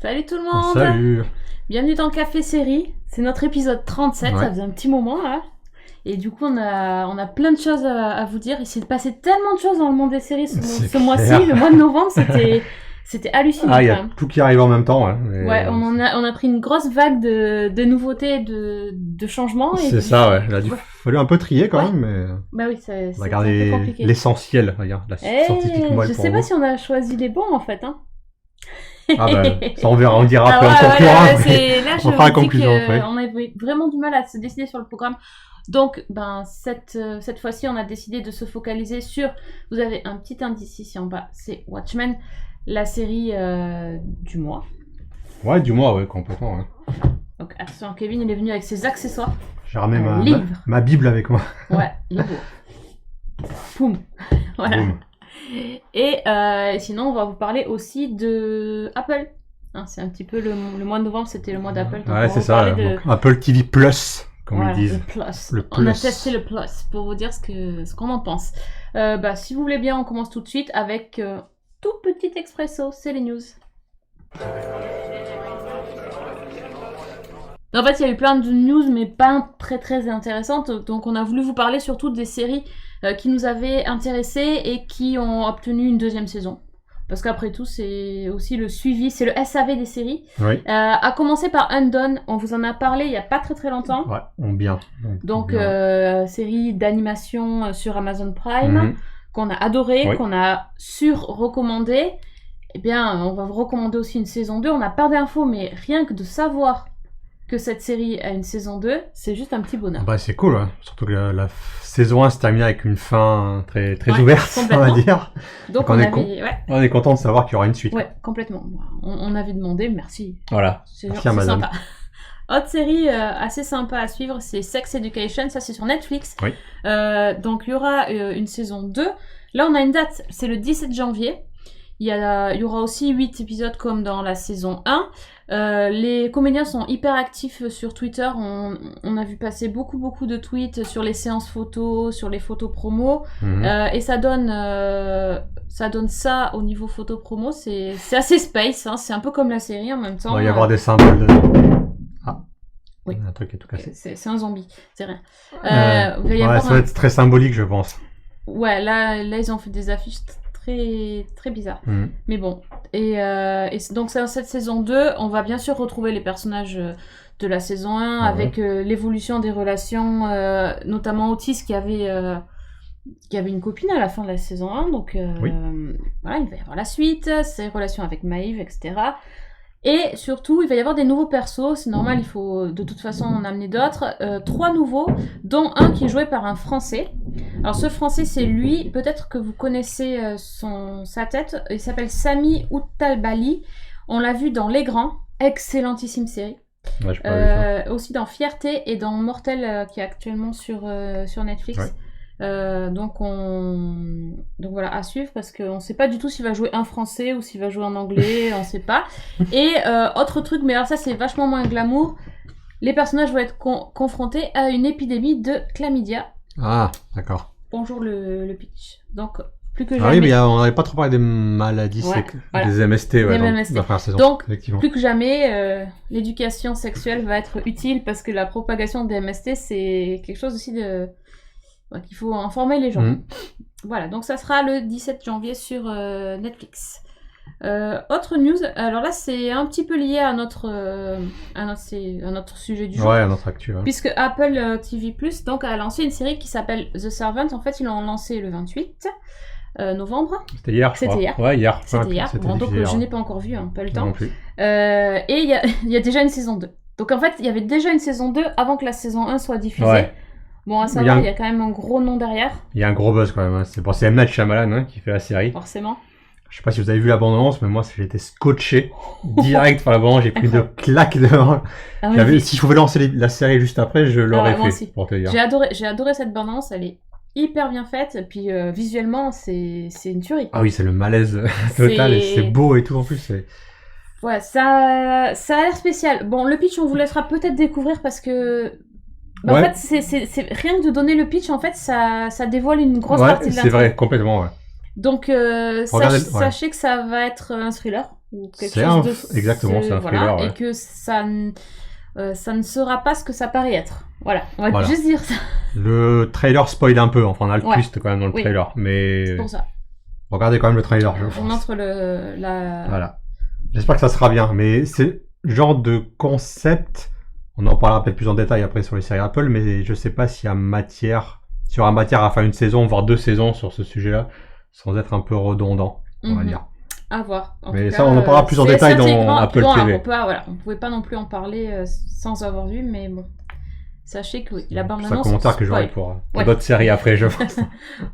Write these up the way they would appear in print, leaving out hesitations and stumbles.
Salut tout le monde. Salut. Bienvenue dans Café Série. C'est notre épisode 37, ça faisait un petit moment là. Et du coup on a plein de choses à vous dire. Il s'est passé tellement de choses dans le monde des séries ce mois-ci. Le mois de novembre c'était hallucinant. Ah, il y a tout qui arrive en même temps. Ouais, on a pris une grosse vague de nouveautés, de changements. Et c'est ça, ouais. Il a fallu un peu trier quand même, mais bah oui, on va garder l'essentiel, regarde, la scientifique moelle. Je sais pas si on a choisi les bons en fait. Hein. Ah bah, ça on verra, on dira après, on conclura. Là, on fera la conclusion après. On avait vraiment du mal à se décider sur le programme. Donc, cette fois-ci, on a décidé de se focaliser sur... Vous avez un petit indice ici en bas, c'est Watchmen, la série du mois. Ouais, du mois, ouais, complètement. Ouais. Donc, attention, Kevin, il est venu avec ses accessoires. J'ai ramené ma Bible avec moi. Ouais, il est beau. Poum. Voilà. Boum. Et sinon, on va vous parler aussi de Apple. Hein, c'est un petit peu le mois de novembre, c'était le mois d'Apple. Ouais, c'est ça. Donc, Apple TV Plus, comme ils disent. Le plus. On a testé le Plus pour vous dire ce qu'on en pense. Si vous voulez bien, on commence tout de suite avec tout petit expresso, c'est les news. En fait, il y a eu plein de news, mais pas très très intéressantes. Donc, on a voulu vous parler surtout des séries qui nous avaient intéressés et qui ont obtenu une deuxième saison. Parce qu'après tout, c'est aussi le suivi, c'est le SAV des séries. Oui. À commencer par Undone, on vous en a parlé il n'y a pas très très longtemps. Ouais, bien. Donc, série d'animation sur Amazon Prime, qu'on a adoré, qu'on a sur-recommandé. Eh bien, on va vous recommander aussi une saison 2. On n'a pas d'infos, mais rien que de savoir que cette série a une saison 2, c'est juste un petit bonheur. Bah, c'est cool, hein. Surtout que la saison 1 se termine avec une fin très, très ouverte, on va dire. Donc on est content de savoir qu'il y aura une suite. Ouais, complètement. On avait demandé, merci. Voilà, merci Amazon. Sympa. Autre série assez sympa à suivre, c'est Sex Education, ça c'est sur Netflix. Oui. Donc il y aura une saison 2. Là on a une date, c'est le 17 janvier. Il y aura aussi 8 épisodes comme dans la saison 1. Les comédiens sont hyper actifs sur Twitter. On a vu passer beaucoup de tweets sur les séances photos, sur les photos promo. Et ça donne ça au niveau photo promo. C'est assez space. Hein. C'est un peu comme la série en même temps. Il va y avoir des symboles de... Ah, oui. Un truc est tout cassé. C'est un zombie, c'est rien. Ça va être très symbolique, je pense. Ouais, là ils ont fait des affiches très, très bizarre. Mais bon. Et donc, c'est dans cette saison 2, on va bien sûr retrouver les personnages de la saison 1 avec l'évolution des relations, notamment Otis qui avait une copine à la fin de la saison 1. Donc, voilà, il va y avoir la suite, ses relations avec Maeve, etc. Et surtout, il va y avoir des nouveaux persos. C'est normal, il faut de toute façon en amener d'autres. 3 nouveaux, dont un qui est joué par un Français. Alors ce Français, c'est lui. Peut-être que vous connaissez sa tête. Il s'appelle Sami Outalbali. On l'a vu dans Les Grands. Excellentissime série. Ouais, je peux aussi dans Fierté et dans Mortel, qui est actuellement sur Netflix. Ouais. Donc voilà, à suivre parce qu'on sait pas du tout s'il va jouer un français ou s'il va jouer en anglais, on sait pas. Et autre truc, mais alors ça c'est vachement moins glamour, les personnages vont être confrontés à une épidémie de chlamydia. Ah, d'accord. Bonjour le pitch. Donc plus que jamais. Ah oui, mais on n'avait pas trop parlé des maladies, des MST, dans la première saison. Donc plus que jamais, l'éducation sexuelle va être utile parce que la propagation des MST c'est quelque chose aussi de... Donc, il faut informer les gens. Voilà, donc ça sera le 17 janvier sur Netflix. Autre news, alors là c'est un petit peu lié à notre sujet du jour. Ouais, à notre actu. Ouais. Puisque Apple TV+, donc, a lancé une série qui s'appelle The Servant. En fait, ils l'ont lancé le 28 novembre. C'était hier, je crois. Hier. Ouais, hier. C'était hier. Bon, donc je n'ai pas encore vu, pas le temps. Non plus. Et il y a déjà une saison 2. Donc en fait, il y avait déjà une saison 2 avant que la saison 1 soit diffusée. Ouais. Bon, à savoir, il y a quand même un gros nom derrière. Il y a un gros buzz quand même. Hein. C'est M. Night Shyamalan qui fait la série. Forcément. Je sais pas si vous avez vu la bande-annonce, mais moi j'ai été scotché direct par la bande-annonce. J'ai pris 2 claques devant. Si je pouvais lancer la série juste après, je l'aurais fait. Aussi. Pour te dire. J'ai adoré cette bande-annonce. Elle est hyper bien faite. Et puis visuellement, c'est une tuerie. Ah oui, c'est le malaise total. Et c'est beau et tout en plus. Ouais, ça a l'air spécial. Bon, le pitch, on vous laissera peut-être découvrir parce que... En fait, c'est rien que de donner le pitch, en fait, ça dévoile une grosse partie de l'intrigue. C'est vrai, complètement, ouais. Donc, sachez que ça va être un thriller. ou quelque chose de... Exactement, c'est un thriller. Et que ça ne sera pas ce que ça paraît être. Voilà, on va juste dire ça. Le trailer spoil un peu, enfin on a le twist quand même dans le trailer, mais... C'est pour ça. Regardez quand même le trailer, je pense. On montre la... Voilà. J'espère que ça sera bien, mais c'est le genre de concept, on en parlera peut-être plus en détail après sur les séries Apple, mais je sais pas s'il y aura matière à faire une saison, voire 2 saisons sur ce sujet-là, sans être un peu redondant, on va dire. À voir. Mais ça, on en parlera plus en détail dans Apple TV. On pouvait pas non plus en parler sans avoir vu, mais bon. Sachez que la bande-annonce... C'est un commentaire que j'aurai pour d'autres séries après, je pense.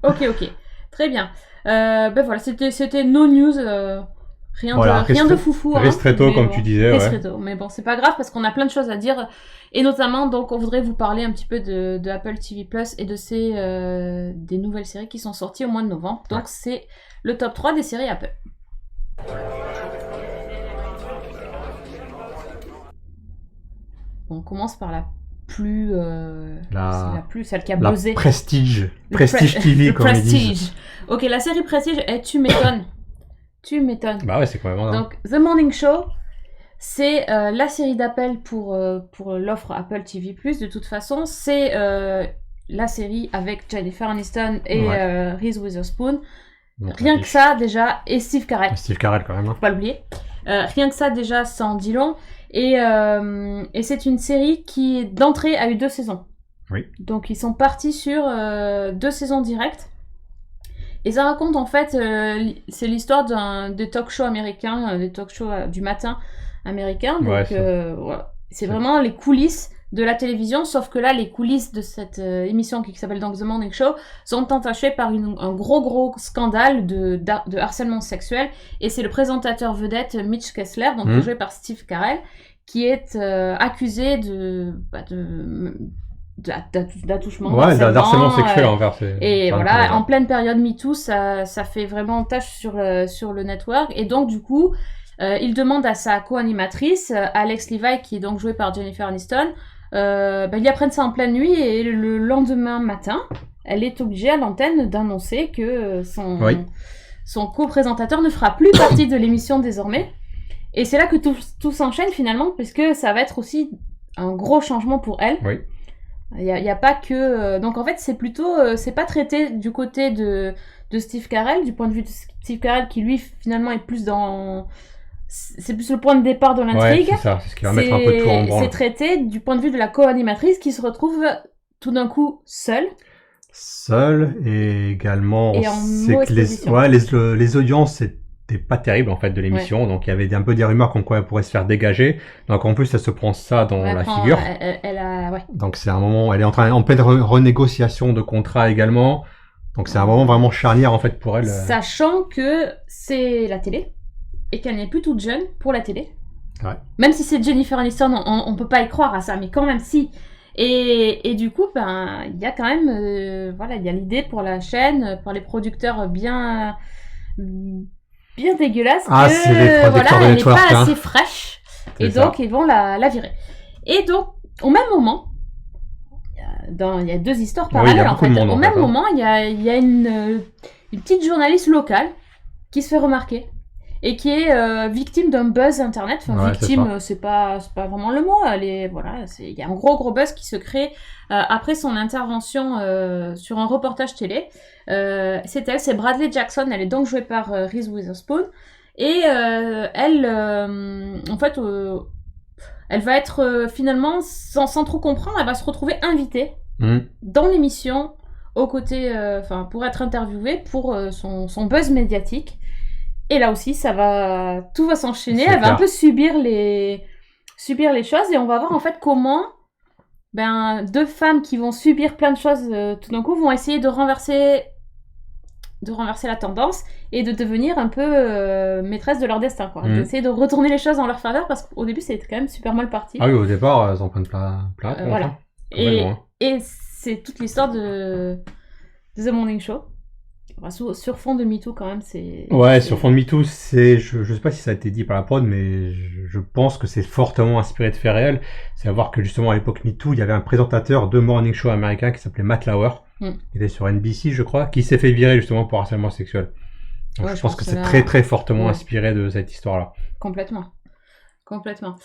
Ok. Très bien. Voilà, c'était no news. Rien de foufou. Ristretto, comme tu disais. Ristretto. Mais bon, c'est pas grave parce qu'on a plein de choses à dire. Et notamment, donc, on voudrait vous parler un petit peu de Apple TV Plus et de des nouvelles séries qui sont sorties au mois de novembre. Donc, c'est le top 3 des séries Apple. On commence par la plus... celle qui a buzzé. Prestige TV, comme ils disent. Ok, la série Prestige, tu m'étonnes. Tu m'étonnes. Bah ouais, c'est quand même... Donc, The Morning Show, c'est la série d'appel pour l'offre Apple TV+. De toute façon, c'est la série avec Jennifer Aniston et Reese Witherspoon. Donc, rien que ça, déjà, et Steve Carell. Steve Carell, quand même. Faut pas l'oublier. Rien que ça, déjà, ça en dit long. Et c'est une série qui, d'entrée, a eu 2 saisons. Oui. Donc, ils sont partis sur 2 saisons directes. Et ça raconte, en fait, c'est l'histoire des talk-shows américains, des talk-shows du matin américains. Donc, voilà. C'est vraiment les coulisses de la télévision, sauf que là, les coulisses de cette émission qui s'appelle donc The Morning Show sont entachées par un gros scandale de harcèlement sexuel. Et c'est le présentateur vedette Mitch Kessler, donc joué par Steve Carell, qui est accusé d'attouchement, d'harcèlement sexuel envers et voilà, en pleine période MeToo, ça fait vraiment tâche sur le network. Et donc, du coup, il demande à sa co-animatrice, Alex Levi, qui est donc jouée par Jennifer Aniston, ils apprennent ça en pleine nuit et le lendemain matin, elle est obligée à l'antenne d'annoncer que son co-présentateur ne fera plus partie de l'émission désormais. Et c'est là que tout s'enchaîne finalement, puisque ça va être aussi un gros changement pour elle. Oui. Il y a pas que... donc en fait, c'est plutôt... c'est pas traité du côté de Steve Carell, du point de vue de Steve Carell, qui lui finalement est plus dans... C'est plus le point de départ de l'intrigue. Ouais, c'est ça, c'est ce qui va mettre un peu tout en branle. C'est traité du point de vue de la co-animatrice qui se retrouve tout d'un coup seule. Seule, et également... Et en mauvaise position. Les audiences, c'était pas terrible en fait de l'émission, donc il y avait un peu des rumeurs comme quoi elle pourrait se faire dégager. Donc en plus, elle se prend ça dans la figure. Donc c'est un moment... Elle est en pleine renégociation de contrat également. Donc c'est un moment vraiment charnière en fait pour elle. Sachant que c'est la télé. Et qu'elle n'est plus toute jeune pour la télé. Ouais. Même si c'est Jennifer Aniston, on peut pas y croire à ça, mais quand même si. Et du coup, il y a quand même, il y a l'idée pour la chaîne, pour les producteurs bien dégueulasses, c'est les producteurs de elle network, n'est pas assez fraîche, et donc ils vont la virer. Et donc, au même moment, il y a 2 histoires parallèles en fait. Au même moment, il y a une petite journaliste locale qui se fait remarquer. Et qui est victime d'un buzz internet. Enfin, victime, c'est pas vraiment le mot. Il y a un gros buzz qui se crée après son intervention sur un reportage télé. C'est Bradley Jackson. Elle est donc jouée par Reese Witherspoon. Et elle va être finalement, sans trop comprendre, elle va se retrouver invitée dans l'émission aux côtés, pour être interviewée pour son buzz médiatique. Et là aussi, tout va s'enchaîner. Elle va un peu subir les choses, et on va voir en fait comment 2 femmes qui vont subir plein de choses tout d'un coup vont essayer de renverser la tendance et de devenir un peu maîtresse de leur destin, quoi. D'essayer de retourner les choses en leur faveur, parce qu'au début c'était quand même super mal parti. Ah oui, au départ, elles en prennent plein. Voilà. Et c'est toute l'histoire de The Morning Show. Sur fond de MeToo quand même, sur fond de MeToo, je sais pas si ça a été dit par la prod, mais je pense que c'est fortement inspiré de faits réels. C'est à voir que justement à l'époque MeToo, il y avait un présentateur de morning show américain qui s'appelait Matt Lauer, qui était sur NBC je crois, qui s'est fait virer justement pour harcèlement sexuel. Donc je pense que c'est très très fortement inspiré de cette histoire-là. Complètement.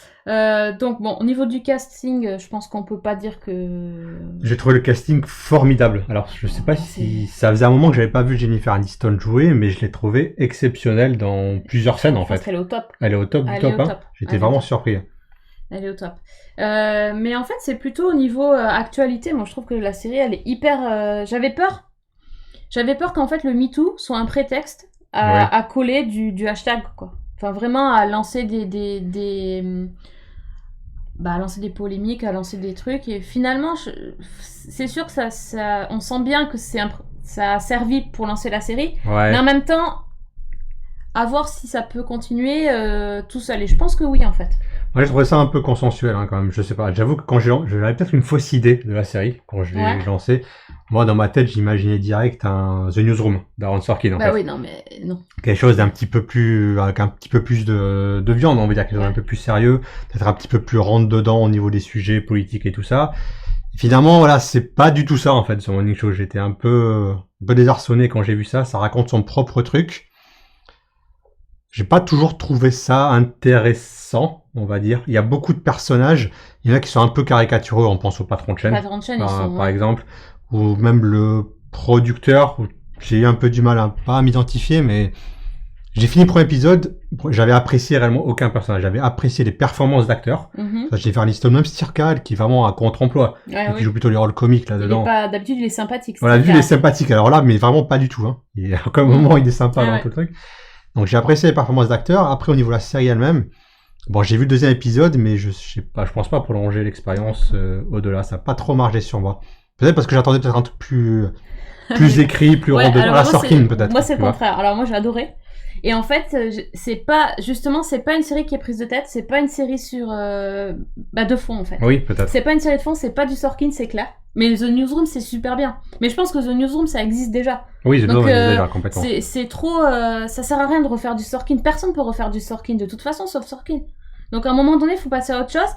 Donc bon, au niveau du casting, je pense qu'on peut pas dire que... J'ai trouvé le casting formidable. Alors, je sais pas si... Ça faisait un moment que j'avais pas vu Jennifer Aniston jouer, mais je l'ai trouvée exceptionnelle dans plusieurs scènes, en fait. Elle est au top. Elle est au top du top, hein. J'étais vraiment surpris. Elle est au top. Mais en fait, c'est plutôt au niveau actualité. Moi, je trouve que la série, elle est hyper... J'avais peur qu'en fait, le MeToo soit un prétexte à coller du hashtag, quoi. Enfin, vraiment à lancer à lancer des polémiques, à lancer des trucs. Et finalement, c'est sûr que on sent bien que ça a servi pour lancer la série. Ouais. Mais en même temps, à voir si ça peut continuer tout seul. Et je pense que oui, en fait. Moi, j'ai trouvé ça un peu consensuel, hein, quand même. Je sais pas. J'avoue que quand j'avais peut-être une fausse idée de la série quand je l'ai lancée. Moi, dans ma tête, j'imaginais direct un The Newsroom d'Aaron Sorkin. En fait. Oui, non, mais non. Quelque chose d'un petit peu plus, avec un petit peu plus de viande, on va dire, quelque chose d'un peu plus sérieux, peut-être un petit peu plus rentre dedans au niveau des sujets politiques et tout ça. Et finalement, voilà, c'est pas du tout ça, en fait, ce Morning Show. J'étais un peu désarçonné quand j'ai vu ça. Ça raconte son propre truc. J'ai pas toujours trouvé ça intéressant, on va dire. Il y a beaucoup de personnages. Il y en a qui sont un peu caricatureux. On pense au patron de chaîne. Par exemple. Ou même le producteur. J'ai eu un peu du mal pas à m'identifier, mais j'ai fini le premier épisode. J'avais apprécié réellement aucun personnage. J'avais apprécié les performances d'acteurs. J'ai fait un liste même Stirkal, qui est vraiment un contre-emploi. Qui joue plutôt les rôles comiques là-dedans. D'habitude, il est sympathique. Voilà, d'habitude, il est sympathique. Alors là, mais vraiment pas du tout, hein. Il y a aucun moment où il est sympa dans tout le truc. Donc j'ai apprécié les performances d'acteurs. Après, au niveau de la série elle-même, bon, j'ai vu le deuxième épisode, mais je sais pas, je pense pas prolonger l'expérience au-delà. Ça n'a pas trop marché sur moi. Peut-être parce que j'attendais peut-être un truc plus écrit, plus rond dedans. La Sorkin, peut-être. Moi, c'est le contraire. Alors moi, j'ai adoré. Et en fait, c'est pas une série qui est prise de tête. C'est pas une série sur de fond, en fait. Oui, peut-être. C'est pas une série de fond. C'est pas du Sorkin, c'est clair. Mais The Newsroom, c'est super bien. Mais je pense que The Newsroom, ça existe déjà. Oui, The Newsroom existe déjà, complètement. C'est trop... ça sert à rien de refaire du Sorkin. Personne peut refaire du Sorkin, de toute façon, sauf Sorkin. Donc, à un moment donné, il faut passer à autre chose.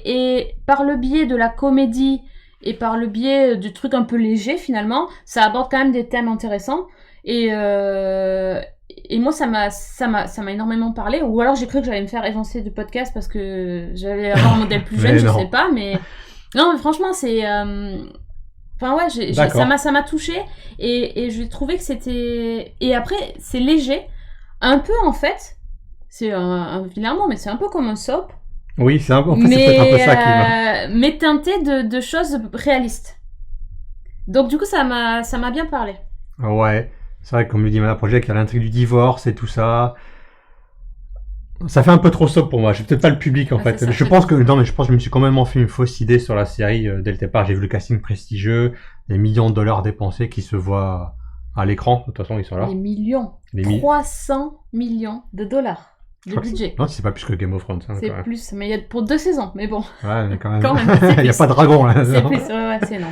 Et par le biais de la comédie et par le biais du truc un peu léger, finalement, ça aborde quand même des thèmes intéressants. Et moi, ça m'a énormément parlé. Ou alors, j'ai cru que j'allais me faire évincer du podcast parce que j'allais avoir un modèle plus jeune, je sais pas, mais... Non, mais franchement, c'est... Enfin, ouais, ça m'a touchée. Et j'ai trouvé que c'était... Et après, c'est léger. Un peu, en fait, c'est un vilain mot, mais c'est un peu comme un soap. Oui, c'est peut-être un peu ça qui m'a... Mais teinté de choses réalistes. Donc, du coup, ça m'a bien parlé. Ouais, c'est vrai que comme le dit Mana Project, il y a l'intrigue du divorce et tout ça... Ça fait un peu trop soap pour moi. Je suis peut-être pas le public en fait. Je pense que je me suis quand même fait une fausse idée sur la série dès le départ. J'ai vu le casting prestigieux, les millions de dollars dépensés qui se voient à l'écran. De toute façon, ils sont là. Les millions. 300 millions de dollars de budget. Non, c'est pas plus que Game of Thrones. C'est plus, mais il y a pour 2 saisons. Mais bon. Ouais, mais quand même. Il y a pas de dragon là. C'est plus, c'est non.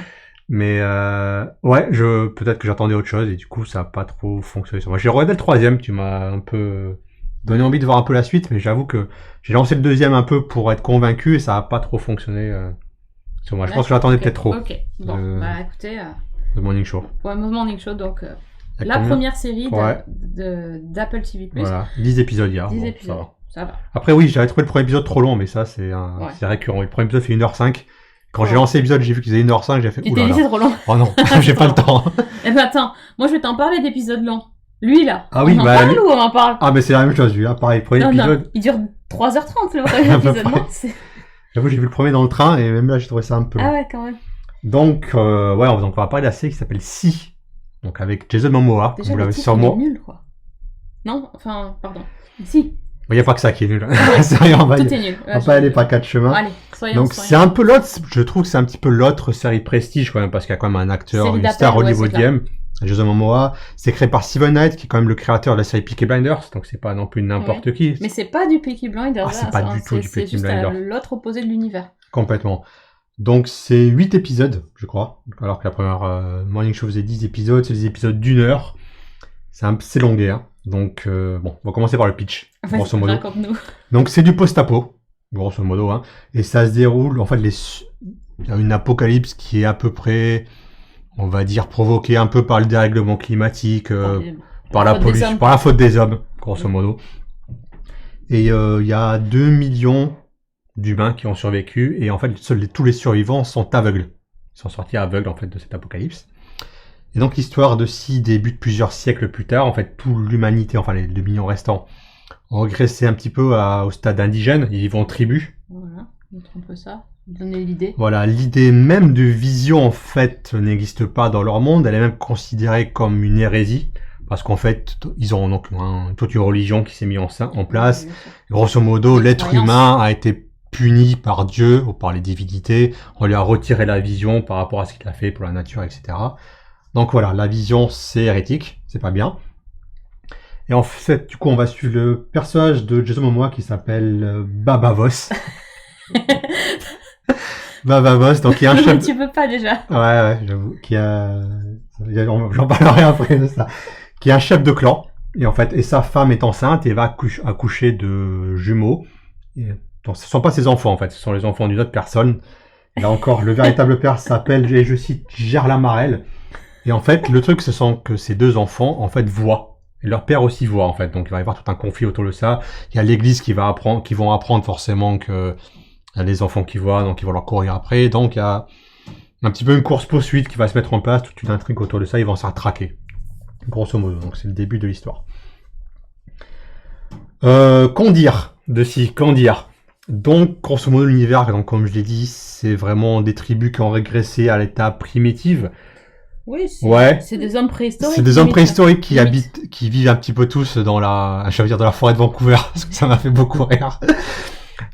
Mais peut-être que j'attendais autre chose et du coup ça a pas trop fonctionné sur moi. J'ai regardé le troisième. Tu m'as un peu donné envie de voir un peu la suite, mais j'avoue que j'ai lancé le deuxième un peu pour être convaincu et ça a pas trop fonctionné sur moi. Je pense que j'attendais peut-être trop. Ok, bon, écoutez... The Morning Show. Ouais, The Morning Show, donc la première série d'Apple TV+. Voilà, 10 épisodes hier. 10 épisodes, ça va. Après oui, j'avais trouvé le premier épisode trop long, mais ça c'est récurrent. Le premier épisode fait 1h05. Quand j'ai lancé l'épisode, j'ai vu qu'ils faisaient 1h05, j'ai fait oulala. C'est trop long. Oh non, j'ai pas le temps. Eh ben attends, moi je vais t'en parler d'épisodes longs. Lui là, on en parle ou on en parle? Ah mais c'est la même chose, lui, hein. Pareil, le premier épisode... Non, il dure 3h30 le premier épisode, non? J'avoue, j'ai vu le premier dans le train et même là j'ai trouvé ça un peu long. Ah ouais, quand même. Donc, on va parler de la série qui s'appelle Si, donc avec Jason Momoa, déjà, vous l'avez sûrement... Déjà, nul quoi. Non, enfin, pardon. Si. Il n'y a pas que ça qui est nul. Sérieux, tout est nul. On va pas aller par 4 chemins. Allez, donc c'est un peu l'autre, je trouve que c'est un petit peu l'autre série prestige quand même, parce qu'il y a quand même un acteur, une star hollywoodienne. Jason Momoa, c'est créé par Steven Knight, qui est quand même le créateur de la série Peaky Blinders, donc c'est pas non plus n'importe qui. Mais c'est pas du Peaky Blinders. C'est pas du tout du Peaky Blinders. C'est l'autre opposé de l'univers. Complètement. Donc c'est 8 épisodes, je crois, alors que la première Morning Show faisait 10 épisodes, c'est des épisodes d'1 heure. C'est longué, hein. Donc on va commencer par le pitch, grosso modo. Raconte-nous. Donc c'est du post-apo, grosso modo, hein. Et ça se déroule, en fait, il y a une apocalypse qui est à peu près... on va dire provoqué un peu par le dérèglement climatique, par la pollution, par la faute des hommes, grosso modo. Et il y a 2 millions d'humains qui ont survécu. Et en fait, tous les survivants sont aveugles. Ils sont sortis aveugles, en fait, de cet apocalypse. Et donc, l'histoire de Si débute plusieurs siècles plus tard. En fait, toute l'humanité, enfin, les 2 millions restants, ont régressé un petit peu au stade indigène. Ils vont en tribu. Voilà, un peu ça. Donner l'idée. Voilà, l'idée même de vision, en fait, n'existe pas dans leur monde. Elle est même considérée comme une hérésie. Parce qu'en fait, ils ont donc toute une religion qui s'est mise en place. Grosso modo, l'être humain a été puni par Dieu ou par les divinités. On lui a retiré la vision par rapport à ce qu'il a fait pour la nature, etc. Donc voilà, la vision, c'est hérétique. C'est pas bien. Et en fait, du coup, on va suivre le personnage de Jason Momoa qui s'appelle Baba Voss. Baba Voss, donc il y a un chef... Tu peux pas déjà. Ouais, j'avoue. J'en parlerai après de ça. Qui est un chef de clan. Et en fait, sa femme est enceinte et va accoucher de jumeaux. Donc, ce ne sont pas ses enfants, en fait. Ce sont les enfants d'une autre personne. Là encore, le véritable père s'appelle, et je cite, Gerla Marel. Et en fait, le truc, ce sont que ces 2 enfants, en fait, voient. Et leur père aussi voit, en fait. Donc, il va y avoir tout un conflit autour de ça. Il y a l'église qui vont apprendre forcément que il y a des enfants qui voient, donc ils vont leur courir après. Donc, il y a un petit peu une course-poursuite qui va se mettre en place, toute une intrigue autour de ça. Ils vont se faire traquer. Grosso modo, donc c'est le début de l'histoire. Qu'en dire de Si, qu'en dire? Donc, grosso modo, l'univers, donc, comme je l'ai dit, c'est vraiment des tribus qui ont régressé à l'état primitif. Oui, c'est c'est des hommes préhistoriques. C'est des hommes préhistoriques qui vivent un petit peu tous dans la forêt de Vancouver, parce que ça m'a fait beaucoup rire.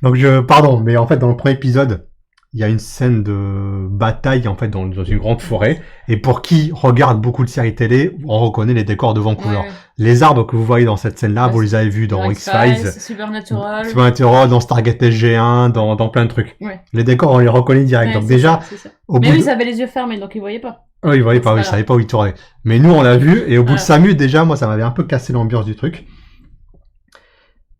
Donc, pardon, mais en fait, dans le premier épisode, il y a une scène de bataille, en fait, dans une grande forêt. Et pour qui regarde beaucoup de séries télé, on reconnaît les décors de Vancouver. Ouais. Les arbres que vous voyez dans cette scène-là, vous les avez vus dans X-Files, Supernatural, dans Stargate SG1, dans plein de trucs. Ouais. Les décors, on les reconnaît direct. Donc déjà, ça. Mais eux, ils avaient les yeux fermés, donc ils voyaient pas. Oh, ils voyaient pas, ils savaient pas où ils tournaient. Mais nous, on l'a vu, et au bout de 5 minutes, déjà, moi, ça m'avait un peu cassé l'ambiance du truc.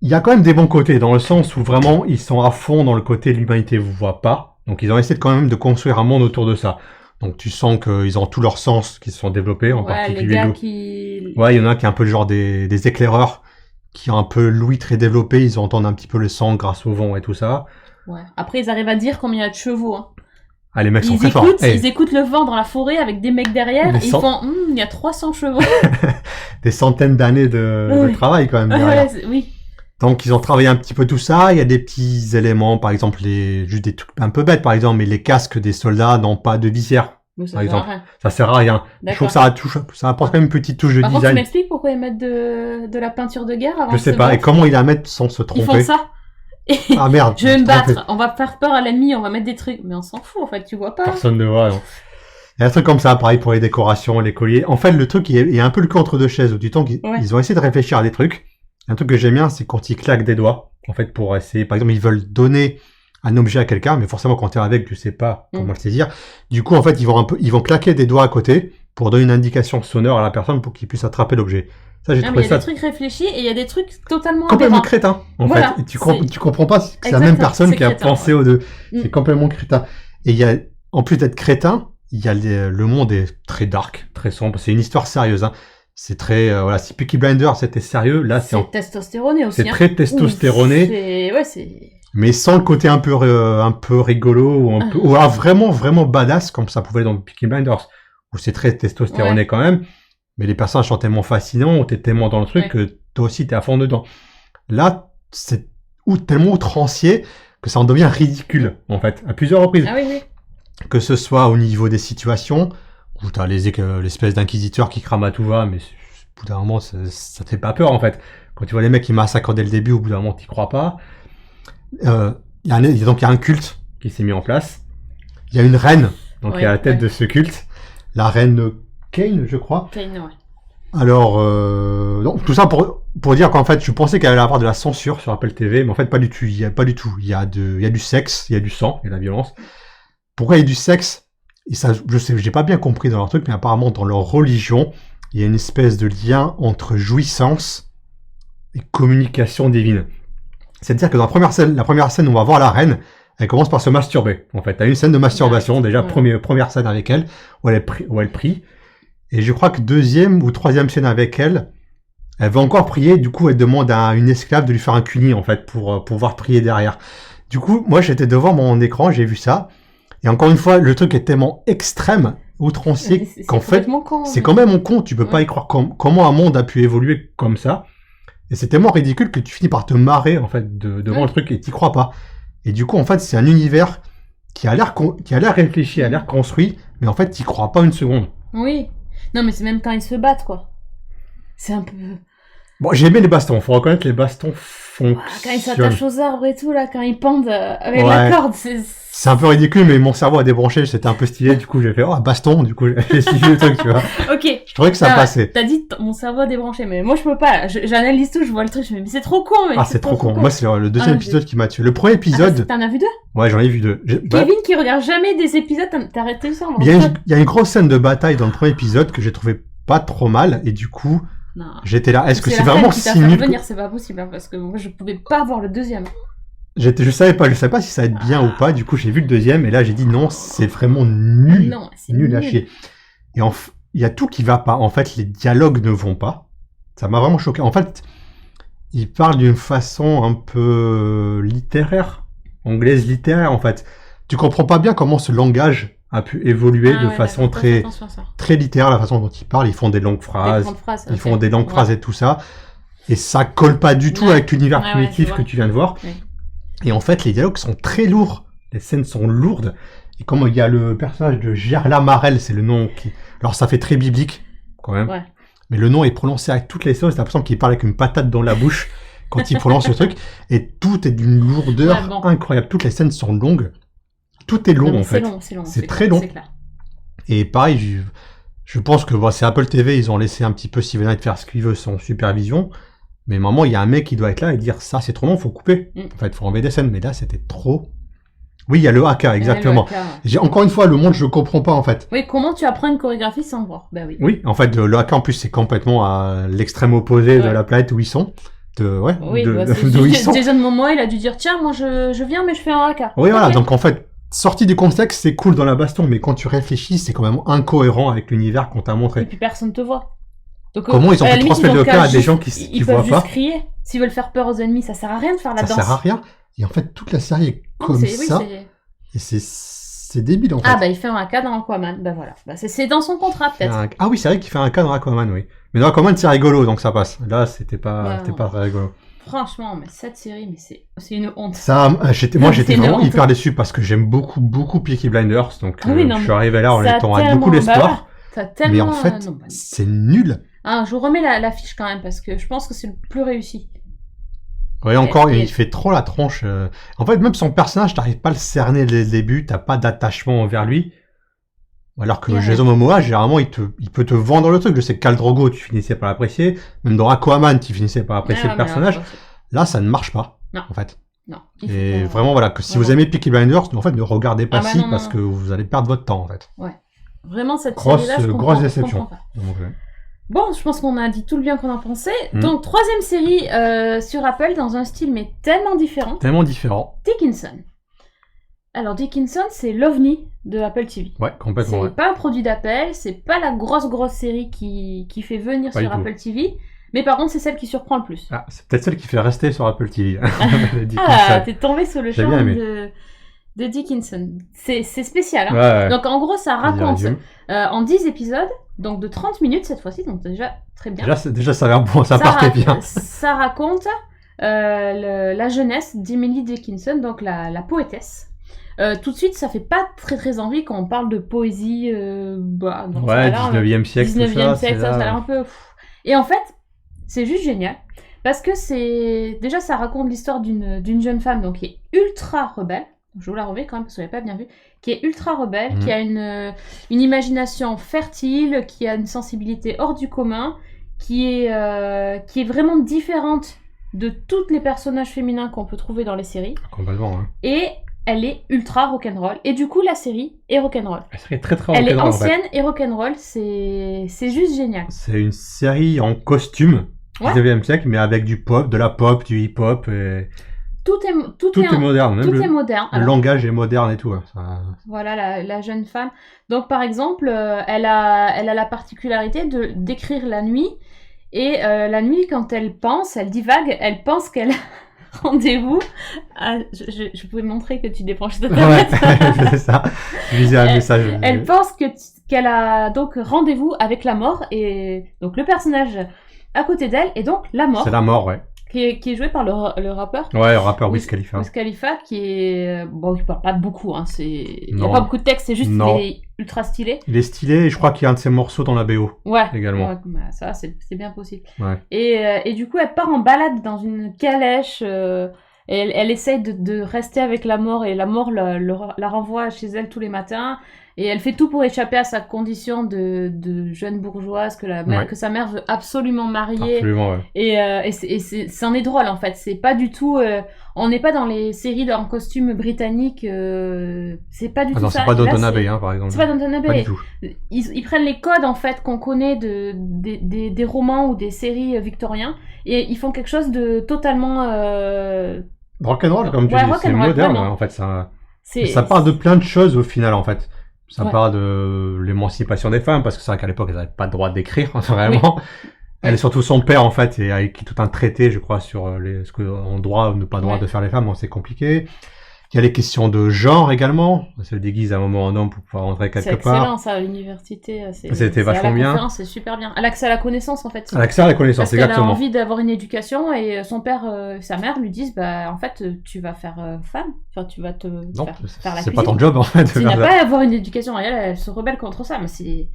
Il y a quand même des bons côtés, dans le sens où vraiment, ils sont à fond dans le côté l'humanité vous voit pas. Donc ils ont essayé quand même de construire un monde autour de ça. Donc tu sens qu'ils ont tous leurs sens qui se sont développés, en particulier les gars qui... Ouais, il y en a qui est un peu le genre des éclaireurs, qui ont un peu l'ouïe très développée, ils entendent un petit peu le sang grâce au vent et tout ça. Ouais. Après ils arrivent à dire combien il y a de chevaux. Hein. Ah, les mecs sont très forts. Ils écoutent le vent dans la forêt avec des mecs derrière, et ils font il y a 300 chevaux. Des centaines d'années de travail quand même derrière. Oui. Donc ils ont travaillé un petit peu tout ça, il y a des petits éléments, par exemple juste des trucs un peu bêtes par exemple, mais les casques des soldats n'ont pas de visière. Par exemple, ça sert à rien. Je trouve que ça apporte quand même une petite touche de design. Tu m'expliques pourquoi ils mettent de la peinture de guerre avant? Je sais pas, et comment ils la mettent sans se tromper? Ils font ça. Ah merde. Je vais me battre, on va faire peur à l'ennemi, on va mettre des trucs, mais on s'en fout en fait, tu vois pas. Personne ne voit, non. Il y a un truc comme ça, pareil pour les décorations, les colliers. En fait, le truc, il y a un peu le cul entre 2 chaises, du temps qu'ils ont essayé de réfléchir à des trucs. Un truc que j'aime bien, c'est quand ils claquent des doigts. En fait, pour essayer, par exemple, ils veulent donner un objet à quelqu'un, mais forcément, quand t'es avec, tu sais pas comment le saisir. Du coup, en fait, ils vont claquer des doigts à côté pour donner une indication sonore à la personne pour qu'il puisse attraper l'objet. Ça, j'ai trouvé ça. Il y a des trucs réfléchis et il y a des trucs totalement complètement crétins, en fait. Et tu comprends pas que c'est la même personne qui a pensé aux deux. C'est complètement crétin. Et il y a, en plus d'être crétin, il y a le monde est très dark, très sombre. C'est une histoire sérieuse, hein. C'est très si Peaky Blinders c'était sérieux, là c'est testostéroné aussi. C'est très testostéroné. Mais sans le côté un peu rigolo ou un peu ou alors vraiment badass comme ça pouvait être dans Peaky Blinders où c'est très testostéroné quand même. Mais les personnages sont tellement fascinants, t'es tellement dans le truc que toi aussi t'es à fond dedans. Là, c'est tellement outrancier que ça en devient ridicule en fait à plusieurs reprises. Ah oui. Que ce soit au niveau des situations. Où t'as l'espèce d'inquisiteur qui crame à tout va, mais au bout d'un moment, ça te fait pas peur, en fait. Quand tu vois les mecs qui massacrent dès le début, au bout d'un moment, t'y crois pas. Donc, il y a un culte qui s'est mis en place. Il y a une reine, donc il y a la tête de ce culte. La reine Kane, je crois. Kane, ouais. Alors, donc, tout ça pour dire qu'en fait, je pensais qu'il allait y avoir de la censure sur Apple TV, mais en fait, pas du tout. Il y a du sexe, il y a du sang, il y a de la violence. Pourquoi il y a du sexe? Et ça, j'ai pas bien compris dans leur truc, mais apparemment dans leur religion, il y a une espèce de lien entre jouissance et communication divine. C'est-à-dire que dans la première scène, on va voir la reine, elle commence par se masturber. En fait, t'as une scène de masturbation, déjà première scène avec elle, où elle prie. Et je crois que 2e ou 3e scène avec elle, Elle veut encore prier, du coup, elle demande à une esclave de lui faire un cuni, en fait, pour pouvoir prier derrière. Du coup, moi, j'étais devant mon écran, j'ai vu ça. Et encore une fois, le truc est tellement extrême, outrancier, qu'en fait, c'est quand même con. Tu peux pas y croire comment un monde a pu évoluer comme ça. Et c'est tellement ridicule que tu finis par te marrer, en fait, devant le truc et t'y crois pas. Et du coup, en fait, c'est un univers qui a l'air réfléchi, a l'air construit, mais en fait, t'y crois pas une seconde. Oui. Non, mais c'est même quand ils se battent, quoi. C'est un peu... Bon, j'ai aimé les bastons. Faut reconnaître les bastons fonctionnent. Quand ils s'attachent aux arbres et tout, là, quand ils pendent avec la corde, c'est un peu ridicule, mais mon cerveau a débranché, c'était un peu stylé, du coup j'ai fait, baston, du coup j'ai suivi le truc, tu vois. Ok. Je trouvais que ça passait. T'as dit mon cerveau a débranché, mais moi je peux pas, j'analyse tout, je vois le truc, je me dis, mais c'est trop con, mais c'est trop con. Moi c'est le deuxième épisode qui m'a tué. Le premier épisode... T'en as vu 2? Ouais, j'en ai vu 2. Kevin qui regarde jamais des épisodes, t'as arrêté ça? Il y a une grosse scène de bataille dans le premier épisode que j'ai trouvé pas trop mal, et du coup... Non. J'étais là, est-ce que c'est vraiment si nul? C'est pas possible, hein, parce que moi je pouvais pas voir le deuxième. Je savais pas si ça va être bien ou pas, du coup j'ai vu le deuxième, et là j'ai dit non, c'est vraiment nul. Non, c'est nul à chier. Et il y a tout qui va pas, en fait les dialogues ne vont pas. Ça m'a vraiment choqué. En fait, ils parlent d'une façon un peu littéraire, anglaise littéraire en fait. Tu comprends pas bien comment ce langage a pu évoluer de façon très littéraire, la façon dont ils parlent. Ils font des longues phrases, des longues phrases et tout ça. Et ça colle pas du tout avec l'univers primitif que tu viens de voir. Ouais. Et en fait, les dialogues sont très lourds. Les scènes sont lourdes. Et comme il y a le personnage de Gerla Marel, c'est le nom qui... Alors ça fait très biblique, quand même. Ouais. Mais le nom est prononcé avec toutes les sauces. T'as l'impression qu'il parle avec une patate dans la bouche quand il prononce le truc. Et tout est d'une lourdeur incroyable. Toutes les scènes sont longues. Tout est long, en fait. C'est très long. Et pareil, je pense que c'est Apple TV, ils ont laissé un petit peu Steven Knight faire ce qu'il veut sans supervision. Mais à un moment, il y a un mec qui doit être là et dire ça, c'est trop long, faut couper. En fait, faut enlever des scènes. Mais là, c'était trop. Oui, il y a le haka, exactement. Encore une fois, le monde, je le comprends pas, en fait. Oui, comment tu apprends une chorégraphie sans voir? Ben oui. Oui, en fait, le haka, en plus, c'est complètement à l'extrême opposé de la planète où ils sont. Jason Momoa, il a dû dire tiens, moi, je viens, mais je fais un haka. Oui, voilà. Donc, en fait, sorti du contexte, c'est cool dans la baston, mais quand tu réfléchis, c'est quand même incohérent avec l'univers qu'on t'a montré. Et puis, personne te voit. Donc, comment ils ont pu transmettre le cas à des gens qui voient pas? Ils peuvent juste crier. S'ils veulent faire peur aux ennemis, ça sert à rien de faire la danse. Ça sert à rien. Et en fait, toute la série est comme ça. Et c'est débile, en fait. Ah, bah, il fait un haka dans Aquaman. Bah, voilà. Bah, c'est dans son contrat, peut-être. Ah oui, c'est vrai qu'il fait un haka dans Aquaman, oui. Mais dans Aquaman, c'est rigolo, donc ça passe. Là, c'était pas très rigolo. Franchement, mais cette série, mais c'est une honte. J'étais vraiment hyper déçu parce que j'aime beaucoup Peaky Blinders. Donc, je suis arrivé là en étant avec beaucoup d'espoir. Mais en fait, c'est nul. Ah, je vous remets la fiche quand même parce que je pense que c'est le plus réussi. Oui, encore, il fait trop la tronche. En fait, même son personnage, t'arrives pas à le cerner dès le début, t'as pas d'attachement envers lui. Alors que Jason Momoa, généralement, il peut te vendre le truc. Je sais que Khal Drogo, tu finissais par l'apprécier. Même dans Aquaman, tu finissais par apprécier le personnage. Là, ça ne marche pas, en fait. Non. Et vraiment, voilà, que si vous aimez Peaky Blinders, en fait, ne regardez pas parce que vous allez perdre votre temps, en fait. Ouais. Vraiment, cette série-là, grosse déception. Bon, je pense qu'on a dit tout le bien qu'on en pensait. Donc, troisième série sur Apple, dans un style mais tellement différent. Dickinson. Alors, Dickinson, c'est l'OVNI de Apple TV. Ouais, complètement. C'est pas un produit d'Apple, c'est pas la grosse série qui fait venir sur Apple TV. Mais par contre, c'est celle qui surprend le plus. Ah, c'est peut-être celle qui fait rester sur Apple TV. T'es tombé sur le charme de Dickinson. C'est spécial. Hein. Ouais. Donc, en gros, ça raconte en 10 épisodes, donc de 30 minutes cette fois-ci, donc déjà très bien. Déjà ça a l'air bon, ça partait bien. Ça raconte la jeunesse d'Emily Dickinson, donc la poétesse. Tout de suite, ça fait pas très envie quand on parle de poésie. 19e siècle, 19e siècle, ça a l'air un peu... Et en fait, c'est juste génial. Parce que déjà, ça raconte l'histoire d'une jeune femme donc, qui est ultra rebelle. Je vous la remets quand même parce que je l'avais pas bien vue. Qui est ultra rebelle, qui a une imagination fertile, qui a une sensibilité hors du commun, qui est vraiment différente de tous les personnages féminins qu'on peut trouver dans les séries. Complètement, hein. Et elle est ultra rock'n'roll. Et du coup, la série est rock'n'roll. La série est très rock'n'roll. Elle est ancienne et rock'n'roll. C'est juste génial. C'est une série en costume, 19e siècle, mais avec du pop, de la pop, du hip-hop. Et... Tout est moderne. Même tout est moderne. Le langage est moderne et tout. Ça... Voilà, la jeune femme. Donc, par exemple, elle a la particularité d'écrire la nuit Et la nuit, quand elle divague, elle pense qu'elle a rendez-vous. Je pouvais montrer que tu débranches de ta tête. Ouais, c'est ça. Je lisais un message. Elle pense qu'elle a donc rendez-vous avec la mort, et donc le personnage à côté d'elle est donc la mort. C'est la mort, ouais. Qui est joué par le rappeur. Ouais, le rappeur Wiz Khalifa. Wiz Khalifa, qui est... Bon, il parle pas beaucoup, hein. Il n'y a pas beaucoup de texte, c'est juste qu'il est ultra stylé. Il est stylé, et je crois qu'il y a un de ses morceaux dans la BO. Ouais. Également. Ouais, bah, ça, c'est bien possible. Ouais. Et du coup, elle part en balade dans une calèche, et elle essaye de rester avec la mort, et la mort la renvoie chez elle tous les matins. Et elle fait tout pour échapper à sa condition de jeune bourgeoise que sa mère veut absolument marier. Absolument, ouais. Et c'en est drôle, en fait. C'est pas du tout... on n'est pas dans les séries en costume britannique. C'est pas du tout ça. C'est pas Downton Abbey, hein, par exemple. C'est pas Downton Abbey. Pas du tout. Ils prennent les codes, en fait, qu'on connaît des romans ou des séries victoriens, et ils font quelque chose de totalement... rock'n'roll, comme tu dis. C'est moderne, en fait. Ça part de plein de choses, au final, en fait. Ça part de l'émancipation des femmes, parce que c'est vrai qu'à l'époque, elles n'avaient pas le droit d'écrire, vraiment. Oui. Elle est surtout son père, en fait, et a écrit tout un traité, je crois, sur ce qu'on droit ou ne pas droit de faire les femmes. Bon, c'est compliqué. Il y a les questions de genre également. Elle se déguise à un moment en homme pour pouvoir rentrer quelque part. C'est excellent, ça, à l'université. C'était vachement bien. C'est super bien. Elle a accès à la connaissance, en fait. Elle a accès à la connaissance, exactement. Elle a envie d'avoir une éducation, et son père, sa mère lui disent, en fait, tu vas faire femme. Enfin, tu vas faire la cuisine. C'est pas ton job, en fait. Tu n'as pas à avoir une éducation. Et elle se rebelle contre ça, mais c'est...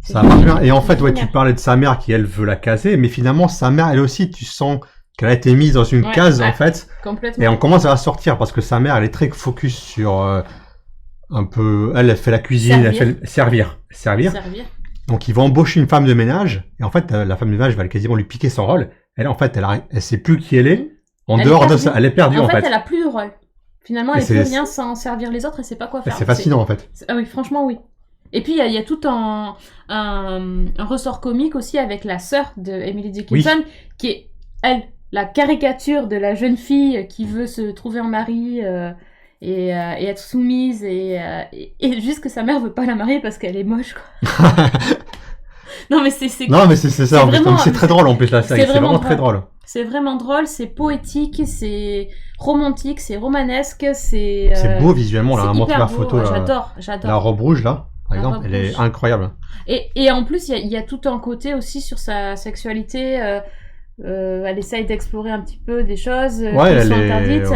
Ça marche bien. Et en fait, tu parlais de sa mère qui, elle, veut la caser, mais finalement, sa mère, elle aussi, tu sens qu'elle a été mise dans une case, en fait. Complètement. Et on commence à la sortir, parce que sa mère, elle est très focus sur un peu... Elle fait la cuisine, elle fait servir. Donc, il va embaucher une femme de ménage, et en fait, la femme de ménage va quasiment lui piquer son rôle. Elle, en fait, elle sait plus qui elle est. Dehors de ça, elle est perdue, en fait. Elle a plus de rôle. Finalement, elle ne peut rien sans servir les autres, et sait pas quoi faire. C'est fascinant, en fait. Ah oui, franchement, oui. Et puis, il y a tout un ressort comique aussi avec la sœur de Emily Dickinson, qui est, elle, la caricature de la jeune fille qui veut se trouver en mari et être soumise, et juste que sa mère veut pas la marier parce qu'elle est moche, quoi. Non, mais c'est ça, vraiment, c'est très drôle en plus, la série. C'est vraiment très drôle. C'est vraiment drôle, c'est poétique, c'est romantique, c'est romanesque, c'est beau visuellement, là, montre la photo. J'adore. La robe rouge, là. Par exemple, elle est incroyable. Et en plus, il y a tout un côté aussi sur sa sexualité. Elle essaye d'explorer un petit peu des choses qui sont interdites.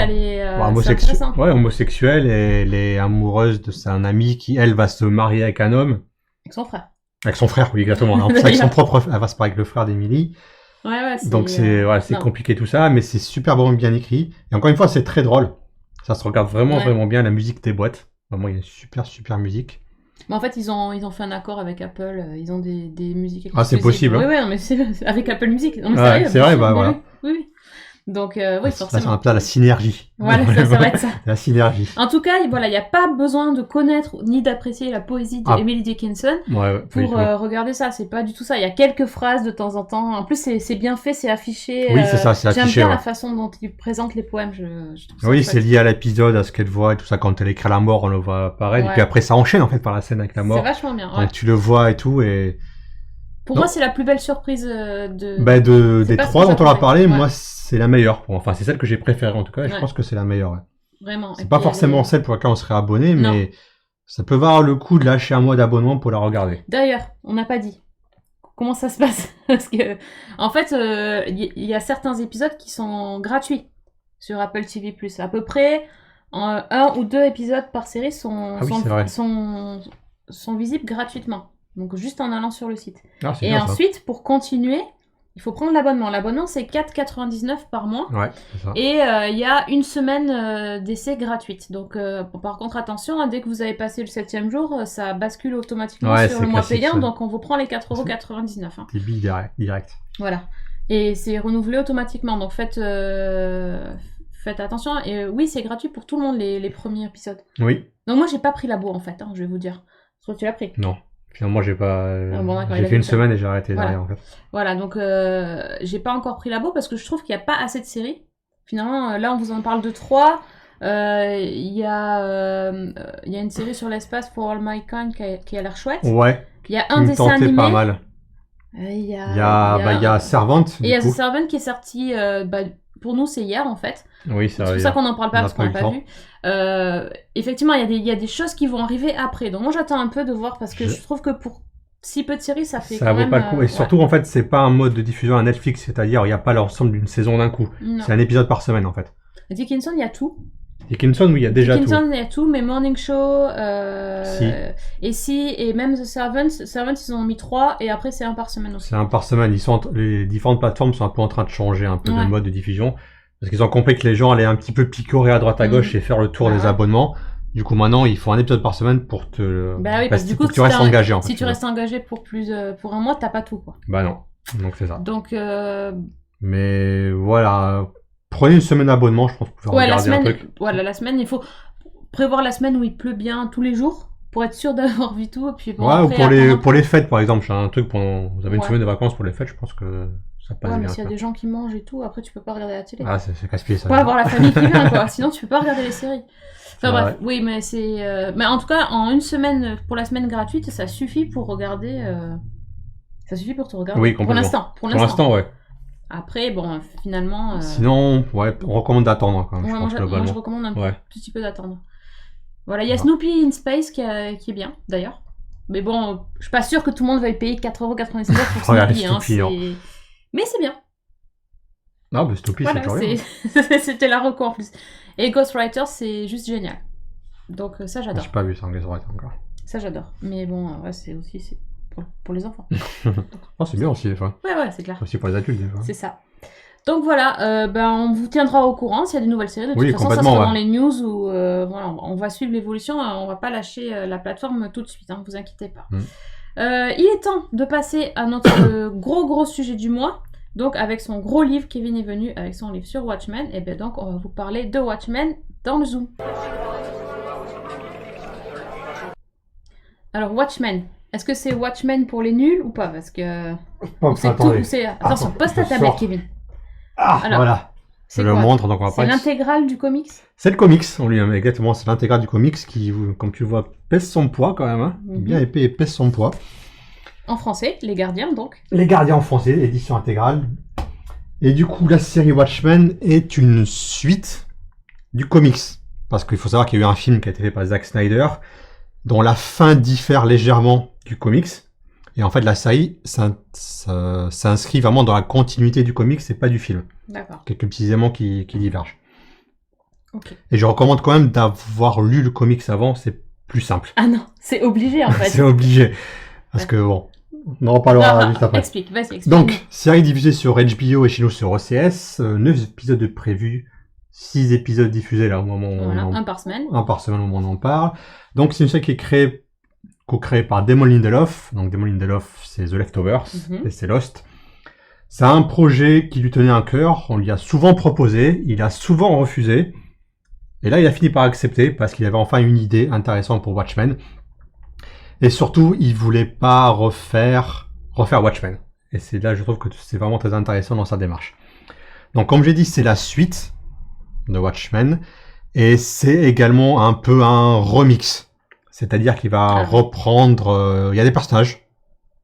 Homosexuelle, et elle est amoureuse de sa amie qui, elle, va se marier avec un homme. Avec son frère. Avec son frère, oui, exactement. Avec son propre... Elle va se marier avec le frère d'Emily. Donc c'est compliqué tout ça, mais c'est super bien écrit. Et encore une fois, c'est très drôle. Ça se regarde vraiment bien. La musique déboîte. Vraiment, il y a une super musique. Mais en fait, ils ont fait un accord avec Apple, ils ont des musiques exclusives. Ah, c'est possible. Oui, mais c'est avec Apple Music. Non, mais c'est vrai, voilà. Oui. Donc, oui, forcément. Ça, c'est un la synergie. Voilà, ça va être ça. La synergie. En tout cas, il n'y a pas besoin de connaître ni d'apprécier la poésie d'Emily Dickinson pour regarder ça. C'est pas du tout ça. Il y a quelques phrases de temps en temps. En plus, c'est bien fait, c'est affiché. Oui, c'est ça, c'est affiché. J'aime bien la façon dont il présente les poèmes. Je trouve ça oui, c'est lié à l'épisode, à ce qu'elle voit et tout ça. Quand elle écrit la mort, on le voit apparaître. Et puis après, ça enchaîne en fait par la scène avec la mort. C'est vachement bien. Donc tu le vois et tout. Et... Pour moi, c'est la plus belle surprise des trois dont on a parlé, moi, c'est la meilleure. Enfin, c'est celle que j'ai préférée en tout cas, et je pense que c'est la meilleure. Ouais. Vraiment. C'est pas forcément celle pour laquelle on serait abonné, mais ça peut valoir le coup de lâcher un mois d'abonnement pour la regarder. D'ailleurs, on n'a pas dit comment ça se passe. Parce que, en fait, il y a certains épisodes qui sont gratuits sur Apple TV+. À peu près 1 ou 2 épisodes par série sont visibles gratuitement. Donc juste en allant sur le site. Et ensuite, pour continuer, il faut prendre l'abonnement. L'abonnement, c'est 4,99 par mois. Ouais, c'est ça. Et il y a une semaine d'essai gratuite. Donc, par contre, attention, dès que vous avez passé le 7e jour, ça bascule automatiquement sur le mois payant. Ça. Donc, on vous prend les 4,99 €. C'est billes direct. Voilà. Et c'est renouvelé automatiquement. Donc, faites attention. Et oui, c'est gratuit pour tout le monde, les premiers épisodes. Oui. Donc, moi, j'ai pas pris l'abo, en fait, je vais vous dire. Soit tu l'as pris. Non. Finalement, j'ai pas. J'ai fait une semaine et j'ai arrêté derrière, en fait. Voilà, donc j'ai pas encore pris l'abo parce que je trouve qu'il n'y a pas assez de séries. Finalement, là, on vous en parle de 3. Il y a une série sur l'espace, For All My Kind, qui a l'air chouette. Ouais. Il y a un dessin animé. Pas mal. Il y a Servant. Et il y a The Servant qui est sorti, pour nous, c'est hier, en fait. Oui, c'est pour ça qu'on n'en parle pas, parce qu'on n'a pas vu. Effectivement, il y a des choses qui vont arriver après. Donc moi, j'attends un peu de voir, parce que je trouve que pour si peu de séries, ça fait quand même... Ça vaut pas le coup. Et surtout, en fait, c'est pas un mode de diffusion à Netflix, c'est-à-dire, il n'y a pas l'ensemble d'une saison d'un coup. Non. C'est un épisode par semaine, en fait. Dickinson, il y a tout. Dickinson, oui, il y a déjà tout. Dickinson, il y a tout, mais Morning Show, et même The Servants, ils en ont mis 3, et après, c'est un par semaine aussi. C'est un par semaine. Les différentes plateformes sont un peu en train de changer un peu de mode de diffusion. Parce qu'ils ont compris que les gens allaient un petit peu picorer à droite à gauche et faire le tour des abonnements. Du coup, maintenant, il faut un épisode par semaine pour te... parce que du coup, tu restes engagé, en fait. Si tu restes engagé pour un mois, t'as pas tout, quoi. Bah non. Donc, c'est ça. Donc, Mais voilà. Prenez une semaine d'abonnement, je pense, pour regarder un truc. Voilà, la semaine, il faut prévoir la semaine où il pleut bien tous les jours pour être sûr d'avoir vu tout. Et puis bon, après, ou pour les fêtes, par exemple. J'ai un truc vous avez une semaine de vacances pour les fêtes, je pense que ça passe bien. Mais s'il y a des gens qui mangent et tout, après, tu peux pas regarder la télé. Ah, c'est casse-pied, ça. Faut avoir la famille qui vient, quoi. Sinon, tu peux pas regarder les séries. Enfin bref, oui, mais c'est... Mais en tout cas, en une semaine, pour la semaine gratuite, ça suffit pour regarder... Ça suffit pour te regarder. Oui, pour l'instant. Pour l'instant, ouais. Après, bon, finalement... Sinon, on recommande d'attendre quand même. Moi, je recommande un petit peu d'attendre. Voilà, il y a Snoopy in Space qui est bien, d'ailleurs. Mais bon, je suis pas sûre que tout le monde veuille payer 4,99€ pour Snoopy. Mais c'est bien. Non, mais Snoopy, c'est toujours bien. C'était la reco en plus. Et Ghostwriter, c'est juste génial. Donc ça, j'adore. J'ai pas vu ça en Ghostwriter encore. Ça, j'adore. Mais bon, c'est aussi... Pour les enfants. C'est bien aussi des fois. Ouais, c'est clair. C'est aussi pour les adultes des fois. C'est ça. Donc voilà, on vous tiendra au courant s'il y a des nouvelles séries. De toute façon, ça sera dans les news où voilà, on va suivre l'évolution. On va pas lâcher la plateforme tout de suite, hein, vous inquiétez pas. Il est temps de passer à notre gros sujet du mois. Donc avec son gros livre, Kevin est venu avec son livre sur Watchmen. Et bien donc on va vous parler de Watchmen dans le Zoom. Alors Watchmen. Est-ce que c'est Watchmen pour les nuls ou pas? Parce que... Attention, pose ta tablette, Kevin. Alors, voilà. Je le montre, donc on va pas... C'est l'intégrale du comics? C'est le comics, on lui aime exactement. C'est l'intégrale du comics qui, comme tu le vois, pèse son poids quand même. Hein. Bien épais et pèse son poids. En français, Les Gardiens donc. Les Gardiens en français, édition intégrale. Et du coup, la série Watchmen est une suite du comics. Parce qu'il faut savoir qu'il y a eu un film qui a été fait par Zack Snyder, dont la fin diffère légèrement du comics. Et en fait, la série s'inscrit vraiment dans la continuité du comics et pas du film. D'accord. Quelques petits éléments qui divergent. Okay. Et je recommande quand même d'avoir lu le comics avant, c'est plus simple. Ah non, c'est obligé en fait. C'est obligé. Parce que bon, on en reparlera juste après. Explique. Donc, série diffusée sur HBO et chez nous sur OCS, 9 épisodes de prévus, 6 épisodes diffusés là au moment où un par semaine. Un par semaine au moment où on en parle. Donc c'est une série qui est co-créée par Damon Lindelof. Donc Damon Lindelof, c'est The Leftovers et c'est Lost. C'est un projet qui lui tenait à cœur. On lui a souvent proposé, il a souvent refusé. Et là, il a fini par accepter parce qu'il avait enfin une idée intéressante pour Watchmen. Et surtout, il voulait pas refaire Watchmen. Et c'est là, je trouve que c'est vraiment très intéressant dans sa démarche. Donc, comme j'ai dit, c'est la suite de Watchmen. Et c'est également un peu un remix. C'est-à-dire qu'il va reprendre... Il y a des personnages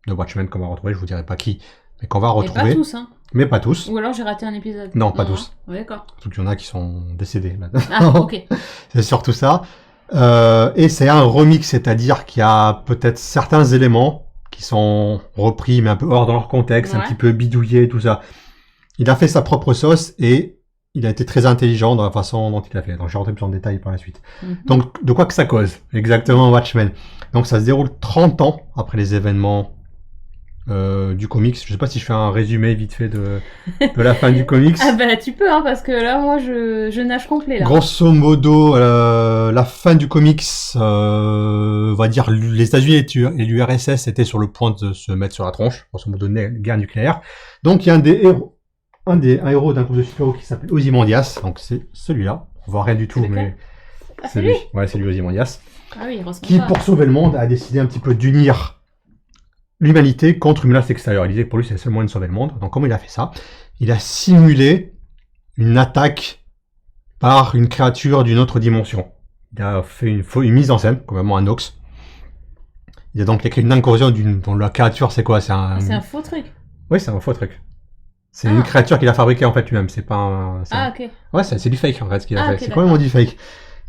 de Watchmen qu'on va retrouver, je vous dirai pas qui, mais qu'on va retrouver. Mais pas tous, hein. Mais pas tous. Ou alors j'ai raté un épisode. Non, pas tous. Ouais, d'accord. Surtout qu'il y en a qui sont décédés maintenant. Ah, ok. C'est surtout ça. Et c'est un remix, c'est-à-dire qu'il y a peut-être certains éléments qui sont repris, mais un peu hors dans leur contexte, un petit peu bidouillés, tout ça. Il a fait sa propre sauce et il a été très intelligent dans la façon dont il a fait. Donc, je vais rentrer plus en détail par la suite. Donc, de quoi que ça cause, exactement, Watchmen. Donc, ça se déroule 30 ans après les événements du comics. Je sais pas si je fais un résumé vite fait de la fin du comics. Ah bah, tu peux, hein, parce que là, moi, je nage complet, là. Grosso modo, la fin du comics, on va dire, les États-Unis et l'URSS étaient sur le point de se mettre sur la tronche, grosso modo, guerre nucléaire. Donc, il y a un héros d'un groupe de super-héros qui s'appelle Ozymandias, donc c'est celui-là, on voit rien du tout, mais c'est lui. Ouais, c'est lui Ozymandias, qui pour sauver le monde a décidé un petit peu d'unir l'humanité contre une menace extérieure. Il disait que pour lui c'est le seul moyen de sauver le monde. Donc comment il a fait ça? Il a simulé une attaque par une créature d'une autre dimension. Il a fait une mise en scène, complètement un hoax. Il y a donc écrit une incursion dont la créature, c'est quoi? C'est un faux truc. Oui, c'est un faux truc. C'est une créature qu'il a fabriquée en fait lui-même. C'est pas un... ok. Ouais, c'est du fake en fait ce qu'il a fait. C'est complètement du fake.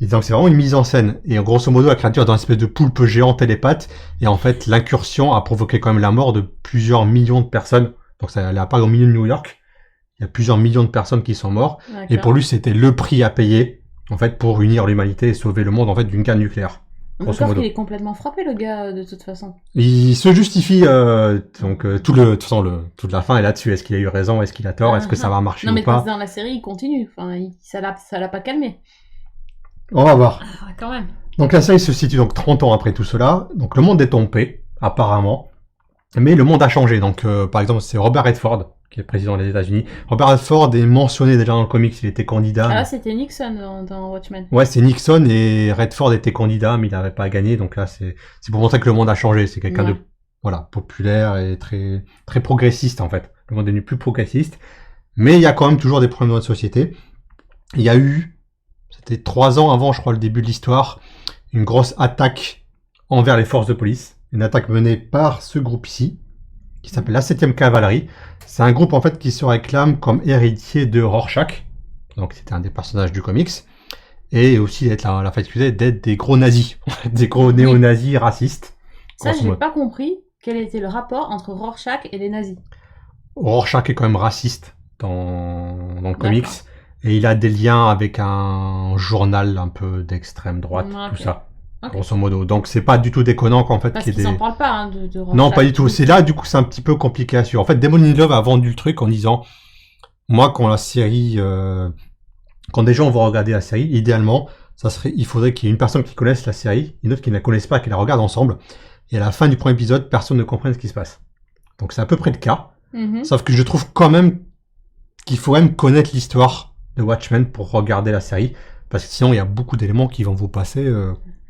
Et donc c'est vraiment une mise en scène. Et grosso modo, la créature est dans une espèce de poulpe géant télépathe. Et en fait, l'incursion a provoqué quand même la mort de plusieurs millions de personnes. Donc ça allait apparaître au milieu de New York. Il y a plusieurs millions de personnes qui sont mortes. Et pour lui, c'était le prix à payer en fait pour unir l'humanité et sauver le monde en fait d'une guerre nucléaire. Encore qu'il est complètement frappé le gars de toute façon. Il se justifie toute la fin est là-dessus. Est-ce qu'il a eu raison? Est-ce qu'il a tort? Est-ce que ça va marcher ou pas? Non mais parce que dans la série il continue. Enfin, ça l'a pas calmé. On va voir. Quand même. Donc la série se situe donc 30 ans après tout cela. Donc le monde est en paix, apparemment. Mais le monde a changé. Donc par exemple, c'est Robert Redford, qui est président des États-Unis. Robert Redford est mentionné déjà dans le comics, il était candidat. Ah là, c'était Nixon dans Watchmen. Ouais, c'est Nixon et Redford était candidat, mais il n'avait pas gagné. Donc là, c'est pour montrer que le monde a changé. C'est quelqu'un de populaire et très très progressiste en fait. Le monde est devenu plus progressiste. Mais il y a quand même toujours des problèmes dans la société. Il y a eu, c'était 3 ans avant, je crois, le début de l'histoire, une grosse attaque envers les forces de police. Une attaque menée par ce groupe ici, qui s'appelle la 7e Cavalerie. C'est un groupe en fait qui se réclame comme héritier de Rorschach. Donc c'était un des personnages du comics. Et aussi d'être la faculté d'être des gros nazis. Des gros néo-nazis racistes. Ça, j'ai pas compris quel était le rapport entre Rorschach et les nazis. Rorschach est quand même raciste dans le comics. Et il a des liens avec un journal un peu d'extrême droite, tout ça. Grosso modo. Donc c'est pas du tout déconnant qu'en fait parce qu'ils s'en parlent pas de Rorschach. Non, pas du tout. C'est là du coup c'est un petit peu compliqué à suivre. En fait, Damon Lindelof a vendu le truc en disant moi quand la série quand des gens vont regarder la série, idéalement, il faudrait qu'il y ait une personne qui connaisse la série, une autre qui ne la connaisse pas, qui la regarde ensemble. Et à la fin du premier épisode, personne ne comprenne ce qui se passe. Donc c'est à peu près le cas. Sauf que je trouve quand même qu'il faut même connaître l'histoire de Watchmen pour regarder la série, parce que sinon il y a beaucoup d'éléments qui vont vous passer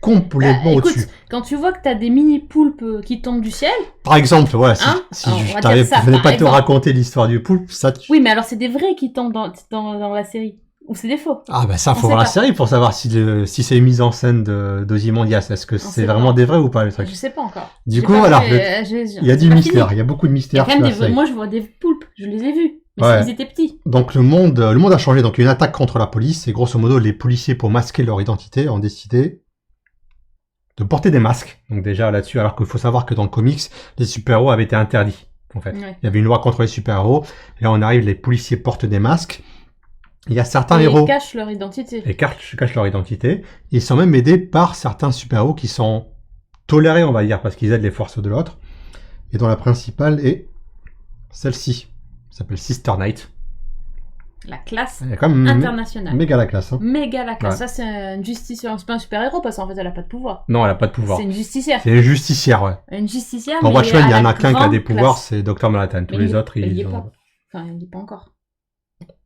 complètement au-dessus. Quand tu vois que t'as des mini poulpes qui tombent du ciel. Par exemple, voilà, si je venais pas te raconter l'histoire du poulpe, ça. Oui, mais alors c'est des vrais qui tombent dans la série. Ou c'est des faux. Ah bah ça, faut voir la série pour savoir si c'est une mise en scène d'Ozymandias. Est-ce que c'est vraiment des vrais ou pas le truc? Je sais pas encore. Du coup, voilà. Il y a du mystère, il y a beaucoup de mystère. Moi, je vois des poulpes, je les ai vus. Mais ils étaient petits. Donc le monde a changé. Donc il y a une attaque contre la police et grosso modo les policiers pour masquer leur identité ont décidé de porter des masques. Donc déjà là-dessus, alors qu'il faut savoir que dans le comics, les super-héros avaient été interdits. En fait, il y avait une loi contre les super-héros. Et là on arrive, les policiers portent des masques. Il y a certains héros. Ils cachent leur identité. Ils cachent leur identité. Ils sont même aidés par certains super-héros qui sont tolérés, on va dire, parce qu'ils aident les forces de l'autre. Et dont la principale est celle-ci. Ça s'appelle Sister Knight. La classe internationale. Méga la classe. Hein. Méga la classe. Ouais. Ça, c'est une justicière. C'est pas un super-héros parce qu'en fait, elle a pas de pouvoir. Non, elle a pas de pouvoir. C'est une justicière. C'est une justicière, ouais. Une justicière. Dans Watchmen, il y en a qu'un qui a des pouvoirs, c'est Dr. Manhattan. Tous les autres, il y est pas. Enfin, il y est pas encore.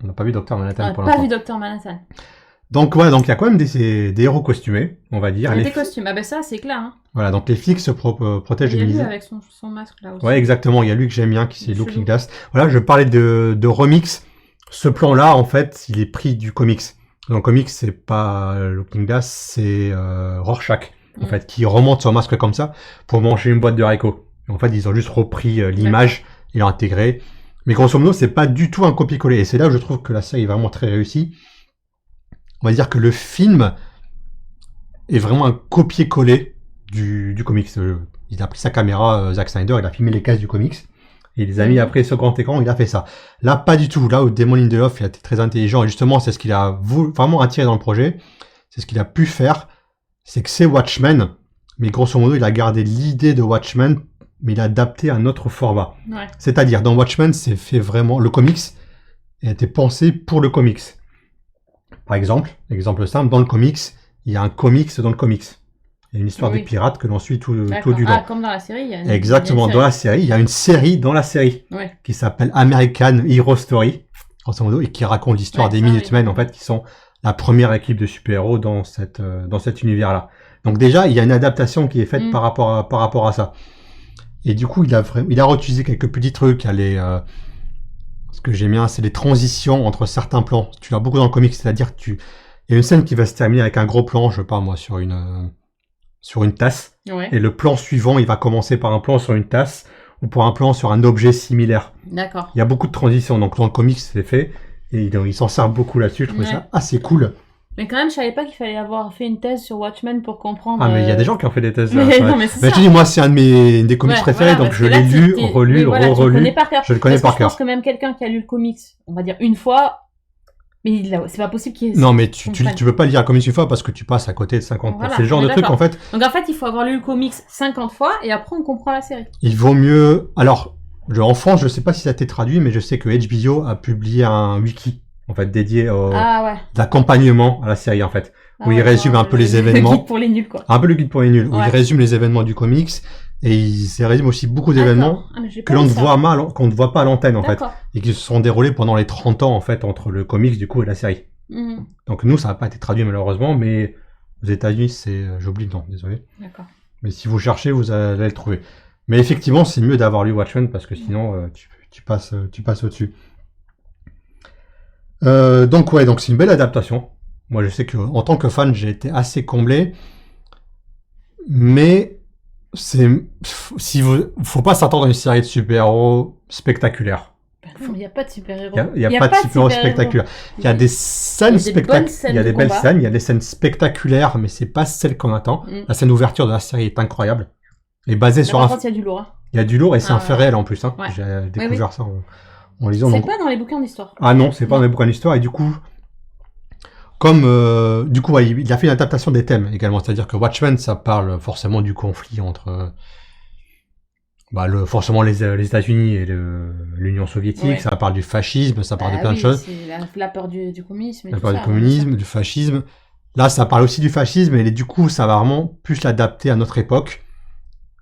On n'a pas vu Dr. Manhattan pour l'instant. On n'a pas vu Dr. Manhattan. Donc, ouais, donc il y a quand même des héros costumés, on va dire. Des costumes. Ah ben ça, c'est clair. Hein. Voilà, donc les flics se protègent du visage. Avec son masque là aussi. Ouais, exactement. Il y a lui que j'aime bien, qui c'est Looking Glass. Voilà, je parlais de remix. Ce plan-là, en fait, il est pris du comics. Dans le comics, c'est pas Looking Glass, c'est Rorschach, en fait, qui remonte son masque comme ça pour manger une boîte de haricots. En fait, ils ont juste repris l'image et l'ont intégré. Mais grosso modo, c'est pas du tout un copier-coller. Et c'est là où je trouve que la série est vraiment très réussie. On va dire que le film est vraiment un copier-coller du comics. Il a pris sa caméra, Zack Snyder, il a filmé les cases du comics. Et il les a mis après sur grand écran, il a fait ça. Là, pas du tout. Là où Damon Lindelof, il a été très intelligent. Et justement, c'est ce qu'il a vraiment attiré dans le projet. C'est ce qu'il a pu faire. C'est que c'est Watchmen. Mais grosso modo, il a gardé l'idée de Watchmen, mais il a adapté un autre format. Ouais. C'est-à-dire, dans Watchmen, c'est fait vraiment... Le comics a été pensé pour le comics. Par exemple simple, dans le comics, il y a un comics dans le comics. Il y a une histoire de pirates que l'on suit tout du long. Comme dans la série. Il y a Exactement, dans la série. Il y a une série dans la série qui s'appelle American Hero Story, grosso modo, et qui raconte l'histoire des Minutemen, en fait, qui sont la première équipe de super-héros dans cet univers-là. Donc déjà, il y a une adaptation qui est faite par rapport à ça. Et du coup, il a réutilisé quelques petits trucs. Ce que j'aime bien, c'est les transitions entre certains plans. Tu l'as beaucoup dans le comics, c'est-à-dire il y a une scène qui va se terminer avec un gros plan, je sais pas moi, sur une sur une tasse. Ouais. Et le plan suivant, il va commencer par un plan sur une tasse ou pour un plan sur un objet similaire. D'accord. Il y a beaucoup de transitions. Donc, dans le comics, c'est fait. Et ils s'en servent beaucoup là-dessus. Je trouvais ça assez cool. Mais quand même, je savais pas qu'il fallait avoir fait une thèse sur Watchmen pour comprendre. Ah, mais il y a des gens qui ont fait des thèses. Mais non, mais c'est ça. Je te dis, moi, c'est un de des comics préférés, donc je l'ai lu, relu, re-relu. Je le connais par cœur. Je pense que même quelqu'un qui a lu le comics, on va dire une fois, mais c'est pas possible qu'il ait... Non, mais tu peux pas lire un comics une fois parce que tu passes à côté de 50. Voilà, c'est le genre de truc, en fait. Donc, en fait, il faut avoir lu le comics 50 fois et après, on comprend la série. Il vaut mieux... Alors, en France, je sais pas si ça a été traduit, mais je sais que HBO a publié un wiki, en fait, dédié au d'accompagnement à la série, en fait. Où il résume un peu les événements. Le guide pour les nuls, quoi. Un peu le guide pour les nuls. Où il résume les événements du comics. Et il résume aussi beaucoup d'événements que l'on ne voit mal, qu'on ne voit pas à l'antenne, en fait. Et qui se sont déroulés pendant les 30 ans, en fait, entre le comics, du coup, et la série. Donc, nous, ça n'a pas été traduit, malheureusement, mais aux États-Unis, j'oublie le nom, désolé. D'accord. Mais si vous cherchez, vous allez le trouver. Mais effectivement, c'est mieux d'avoir lu Watchmen parce que sinon, tu passes au-dessus. Donc, c'est une belle adaptation. Moi, je sais que en tant que fan, j'ai été assez comblé. Mais faut pas s'attendre à une série de super-héros spectaculaire. Il n'y a pas de super-héros. Il y a pas de super-héros spectaculaires. Il y a des scènes spectaculaires. Il y a des belles scènes, il y a des scènes spectaculaires, mais c'est pas celle qu'on attend. La scène d'ouverture de la série est incroyable. Elle est basée sur il y a du lourd. Il y a du lourd et c'est un fait réel en plus. Hein. Ouais. J'ai découvert ça en lisant. C'est pas dans les bouquins d'histoire. Ah non, c'est pas dans les bouquins d'histoire. Et du coup, comme il a fait une adaptation des thèmes également. C'est-à-dire que Watchmen, ça parle forcément du conflit entre forcément les États-Unis et l'Union soviétique. Ça parle du fascisme, ça parle de plein de choses. C'est la peur du communisme. La peur du communisme, du fascisme. Là, ça parle aussi du fascisme, et du coup, ça va vraiment plus l'adapter à notre époque.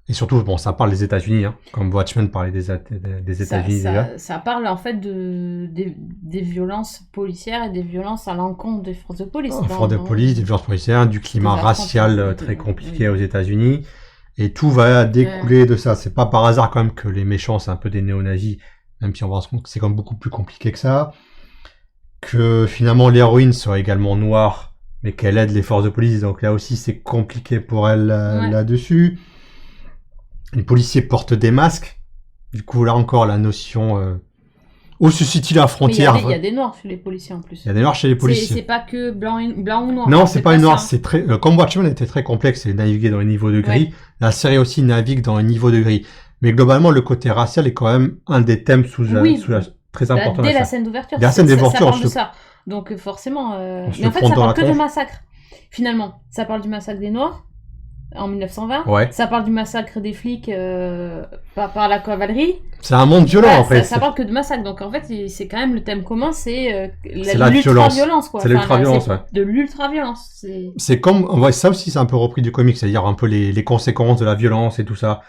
Et surtout, ça parle des États-Unis, hein, comme Watchmen parlait des États-Unis déjà. Ça parle en fait des violences policières et des violences à l'encontre des forces de police. Des violences policières, du climat racial très compliqué aux États-Unis. Et tout va découler de ça. C'est pas par hasard quand même que les méchants, c'est un peu des néo-nazis, même si on va se rendre compte que c'est quand même beaucoup plus compliqué que ça. Que finalement l'héroïne soit également noire, mais qu'elle aide les forces de police. Donc là aussi, c'est compliqué pour elle là-dessus. Les policiers portent des masques. Du coup, là encore, la notion... où se situe la frontière? Il y a des noirs chez les policiers en plus. Il y a des noirs chez les policiers. C'est pas que blanc ou noir. Non, c'est pas une noire. C'est très... comme Watchmen était très complexe et naviguait dans les niveaux de gris, la série aussi navigue dans les niveaux de gris. Mais globalement, le côté racial est quand même un des thèmes très important. Dès la scène d'ouverture. La scène d'ouverture, ça parle de ça. Donc forcément... Mais en fait, ça parle que de massacre. Finalement, ça parle du massacre des Noirs. En 1920, ça parle du massacre des flics par la cavalerie. C'est un monde violent en fait. Ça parle que de massacre, donc en fait c'est quand même le thème commun, c'est l'ultra-violence quoi. C'est l'ultra-violence, de l'ultra-violence. C'est comme, ça aussi c'est un peu repris du comics, c'est-à-dire un peu les conséquences de la violence et tout ça.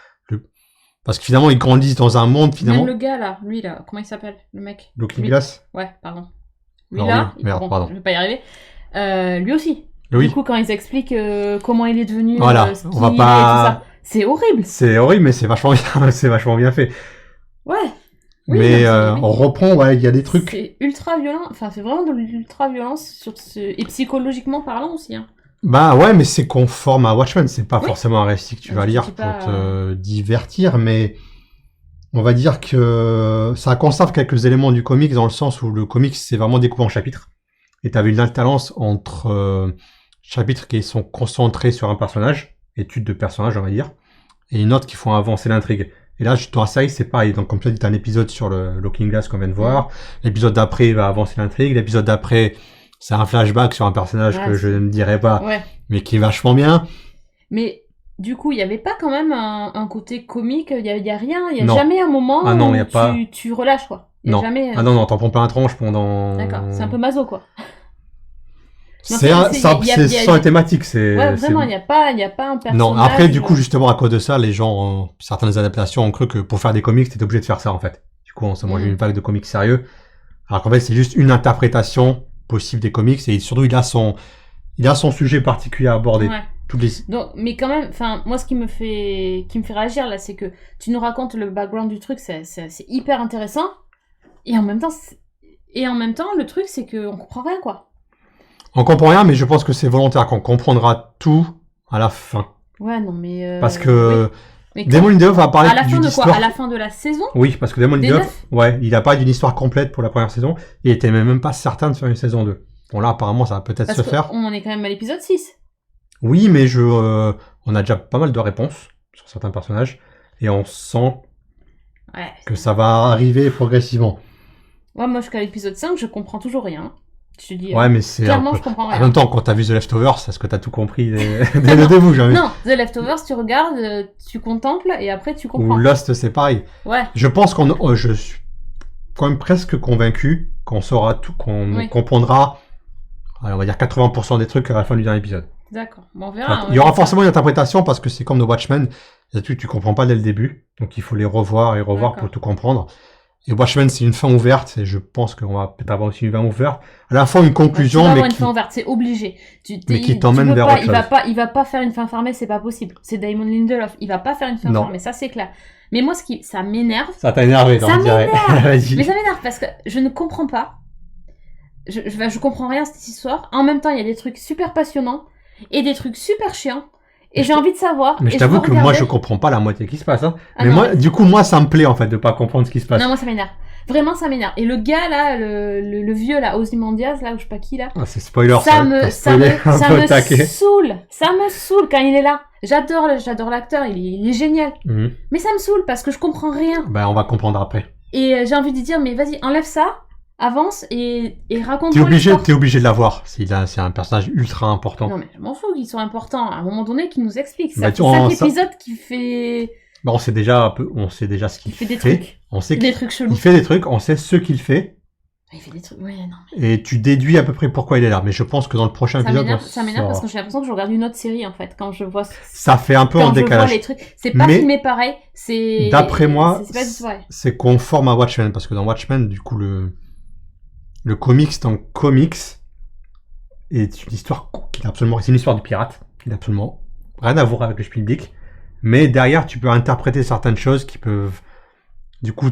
Parce que finalement ils grandissent dans un monde finalement. Même le gars là, lui là, comment il s'appelle, le mec? Looking Glass. Ouais, pardon. Lui là, pardon. Je vais pas y arriver. Lui aussi. Oui. Du coup, quand ils expliquent comment il est devenu, on va pas... et tout ça, c'est horrible. C'est horrible, mais c'est vachement bien fait. Ouais. Oui, mais on reprend, il y a des trucs. C'est ultra violent. Enfin, c'est vraiment de l'ultra violence et psychologiquement parlant aussi. Hein. Mais c'est conforme à Watchmen. C'est pas forcément un récit que tu vas lire pour te divertir, mais on va dire que ça conserve quelques éléments du comics dans le sens où le comics c'est vraiment découpé en chapitres. Et t'avais une alternance entre chapitres qui sont concentrés sur un personnage, étude de personnage on va dire, et une autre qui font avancer l'intrigue. Et là, dans la série, c'est pareil. Donc comme tu as dit, t'as un épisode sur le Looking Glass qu'on vient de voir. L'épisode d'après va avancer l'intrigue. L'épisode d'après, c'est un flashback sur un personnage que je ne dirai pas, mais qui est vachement bien. Mais du coup, il n'y avait pas quand même un côté comique, il y a rien, il n'y a jamais un moment où tu relâches quoi. Non. Jamais, non, t'en prends pas un tronche pendant... D'accord, c'est un peu maso quoi. C'est sans la thématique, vraiment, il n'y a pas un personnage... Non, après, du coup, justement, à cause de ça, les gens, certaines adaptations ont cru que pour faire des comics, t'étais obligé de faire ça, en fait. Du coup, on s'est mangé une vague de comics sérieux. Alors qu'en fait, c'est juste une interprétation possible des comics, et surtout, il a son sujet particulier à aborder. Ouais. Donc, mais quand même, enfin, moi, ce qui me fait réagir, là, c'est que tu nous racontes le background du truc, c'est hyper intéressant, et en même temps, le truc, c'est qu'on comprend rien, quoi. On comprend rien, mais je pense que c'est volontaire, qu'on comprendra tout à la fin. Ouais, non, mais... Parce que... Oui. Damon Lindelof va parler à la fin de quoi? À la fin de la saison? Oui, parce que Damon Lindelof, il a parlé d'une histoire complète pour la première saison, et il était même pas certain de faire une saison 2. Bon, là, apparemment, ça va peut-être se faire. On en est quand même à l'épisode 6. Oui, mais on a déjà pas mal de réponses sur certains personnages, et on sent que ça va arriver progressivement. Ouais, moi, jusqu'à l'épisode 5, je comprends toujours rien. Je te dis, ouais, mais c'est clairement, je comprends rien. En même temps, quand t'as vu The Leftovers, est-ce que t'as tout compris dès le début, jamais? Non, The Leftovers, tu regardes, tu contemples, et après, tu comprends. Ou Lost, c'est pareil. Ouais. Je pense je suis quand même presque convaincu qu'on saura tout, qu'on comprendra, on va dire 80% des trucs à la fin du dernier épisode. D'accord. Bon, on verra. Il y aura forcément une interprétation parce que c'est comme The Watchmen. Il y a des trucs que tu comprends pas dès le début. Donc il faut les revoir et revoir pour tout comprendre. Et Watchmen, c'est une fin ouverte. Et je pense qu'on va peut-être avoir aussi une fin ouverte. À la fin, une conclusion. Tu vas avoir une fin ouverte, c'est obligé. Mais qui t'emmène vers autre chose. Il va pas faire une fin fermée, c'est pas possible. C'est Damon Lindelof. Il va pas faire une fin fermée, ça c'est clair. Mais moi, ça m'énerve. Ça t'a énervé, ça m'énerve. Mais ça m'énerve parce que je ne comprends pas. Je comprends rien à cette histoire. En même temps, il y a des trucs super passionnants et des trucs super chiants. Et j'ai envie de savoir. Mais je t'avoue que moi, je comprends pas la moitié qui se passe. Hein. Mais moi, du coup, moi, ça me plaît en fait de pas comprendre ce qui se passe. Non, moi, ça m'énerve. Vraiment, ça m'énerve. Et le gars là, le vieux là, Ozymandias là, ou je sais pas qui là. Ah, c'est spoiler. Ça me saoule. Ça me saoule quand il est là. J'adore l'acteur, il est génial. Mm-hmm. Mais ça me saoule parce que je comprends rien. Ben, on va comprendre après. Et j'ai envie de dire, mais vas-y, enlève ça. Avance et raconte-moi l'histoire. T'es obligé de la voir. C'est un personnage ultra important. Non mais je m'en fous qu'ils sont importants. À un moment donné, qu'ils nous expliquent. C'est chaque épisode qui fait... Bah, on sait déjà ce qu'il fait. Il fait des trucs. On sait des trucs chelous. Il fait des trucs, on sait ce qu'il fait. Il fait des trucs, ouais, non. Et tu déduis à peu près pourquoi il est là. Mais je pense que dans le prochain épisode... Ça m'énerve parce que j'ai l'impression que je regarde une autre série, en fait, quand je vois... Ça fait un peu en décalage. Quand je vois les trucs. C'est pas filmé pareil, c'est... D'après moi, c'est pas du tout pareil. C'est conforme à Watchmen. Parce que dans Watchmen, du coup, le comics dans comics est une histoire c'est une histoire de pirate qui n'a absolument rien à voir avec le public, mais derrière tu peux interpréter certaines choses qui peuvent du coup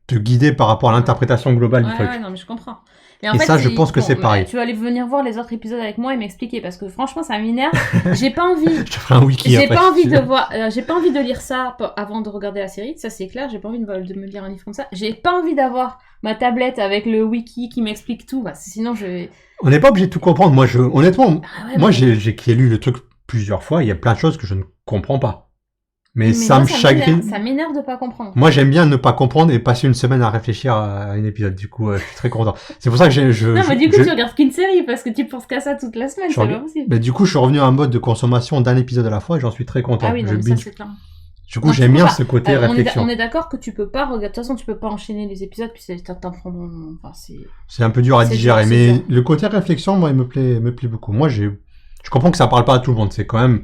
te guider par rapport à l'interprétation globale du truc. Ouais, non mais je comprends. Mais en fait, ça, je pense que c'est pareil. Tu vas aller venir voir les autres épisodes avec moi et m'expliquer parce que franchement, ça m'énerve. J'ai pas envie. Je te ferai un wiki. J'ai pas envie de voir. J'ai pas envie de lire ça avant de regarder la série. Ça c'est clair. J'ai pas envie de me lire un livre comme ça. J'ai pas envie d'avoir ma tablette avec le wiki qui m'explique tout. Sinon, On n'est pas obligé de tout comprendre. Moi, honnêtement, j'ai lu le truc plusieurs fois. Il y a plein de choses que je ne comprends pas. Mais ça me chagrine. Ça m'énerve de pas comprendre. Moi, j'aime bien ne pas comprendre et passer une semaine à réfléchir à un épisode. Du coup, je suis très content. C'est pour ça que Non, mais du coup, tu regardes qu'une série parce que tu penses qu'à ça toute la semaine. C'est pas possible. Mais du coup, je suis revenu à un mode de consommation d'un épisode à la fois et j'en suis très content. Ah oui, non, ça c'est clair. Du coup, j'aime bien ce côté réflexion. On est d'accord que tu peux pas regarder. De toute façon, tu peux pas enchaîner les épisodes puis t'en prends. Enfin, c'est un peu dur à digérer, mais le côté réflexion, moi, il me plaît beaucoup. Moi, je comprends que ça parle pas à tout le monde. C'est quand même.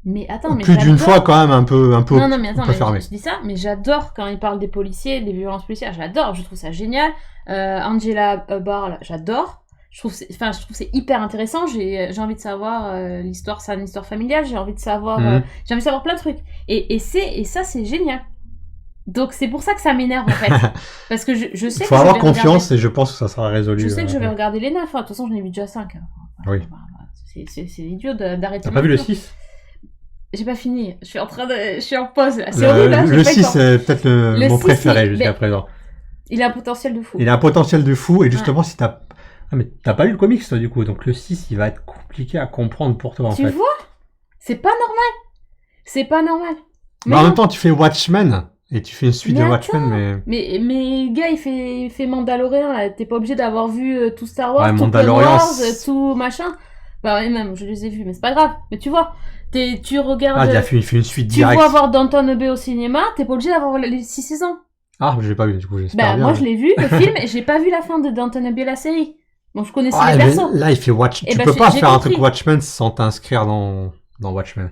Mais attends, mais plus d'une fois quand même un peu non mais attends, fermé. Je dis ça, mais j'adore quand il parle des policiers, des violences policières, j'adore, je trouve ça génial. Angela Barr, j'adore. Je trouve c'est hyper intéressant. J'ai envie de savoir l'histoire, c'est une histoire familiale. J'ai envie de savoir plein de trucs. Et ça c'est génial. Donc c'est pour ça que ça m'énerve en fait, parce que je sais. Il faut avoir confiance et je pense que ça sera résolu. Je sais que je vais regarder les 9. De toute façon, j'en ai vu déjà 5. Oui. C'est idiot d'arrêter. T'as pas vu le 6? J'ai pas fini. Je suis en pause. C'est horrible. Hein, le 6 c'est peut-être mon préféré jusqu'à présent. Il a un potentiel de fou. Il a un potentiel de fou et justement si t'as... Ah mais t'as pas lu le comics toi du coup, donc le 6 il va être compliqué à comprendre pour toi en fait. Tu vois? C'est pas normal. Mais en même temps tu fais Watchmen et tu fais une suite de Watchmen mais le gars il fait Mandalorian là, t'es pas obligé d'avoir vu tout Star Wars, tout Mandalorian, Wars, tout machin. Bah ouais, même je les ai vus mais c'est pas grave. Mais tu vois, tu regardes. Ah, il fait une suite directe. Tu vas voir Downton Abbey au cinéma, t'es pas obligé d'avoir les 6 saisons. Ah, je l'ai pas vu du coup, j'espère bien. Moi je l'ai vu le film et j'ai pas vu la fin de Downton Abbey la série. Donc je connaissais les persos. Là il fait Watchmen. Tu peux pas faire un truc Watchmen sans t'inscrire dans Watchmen.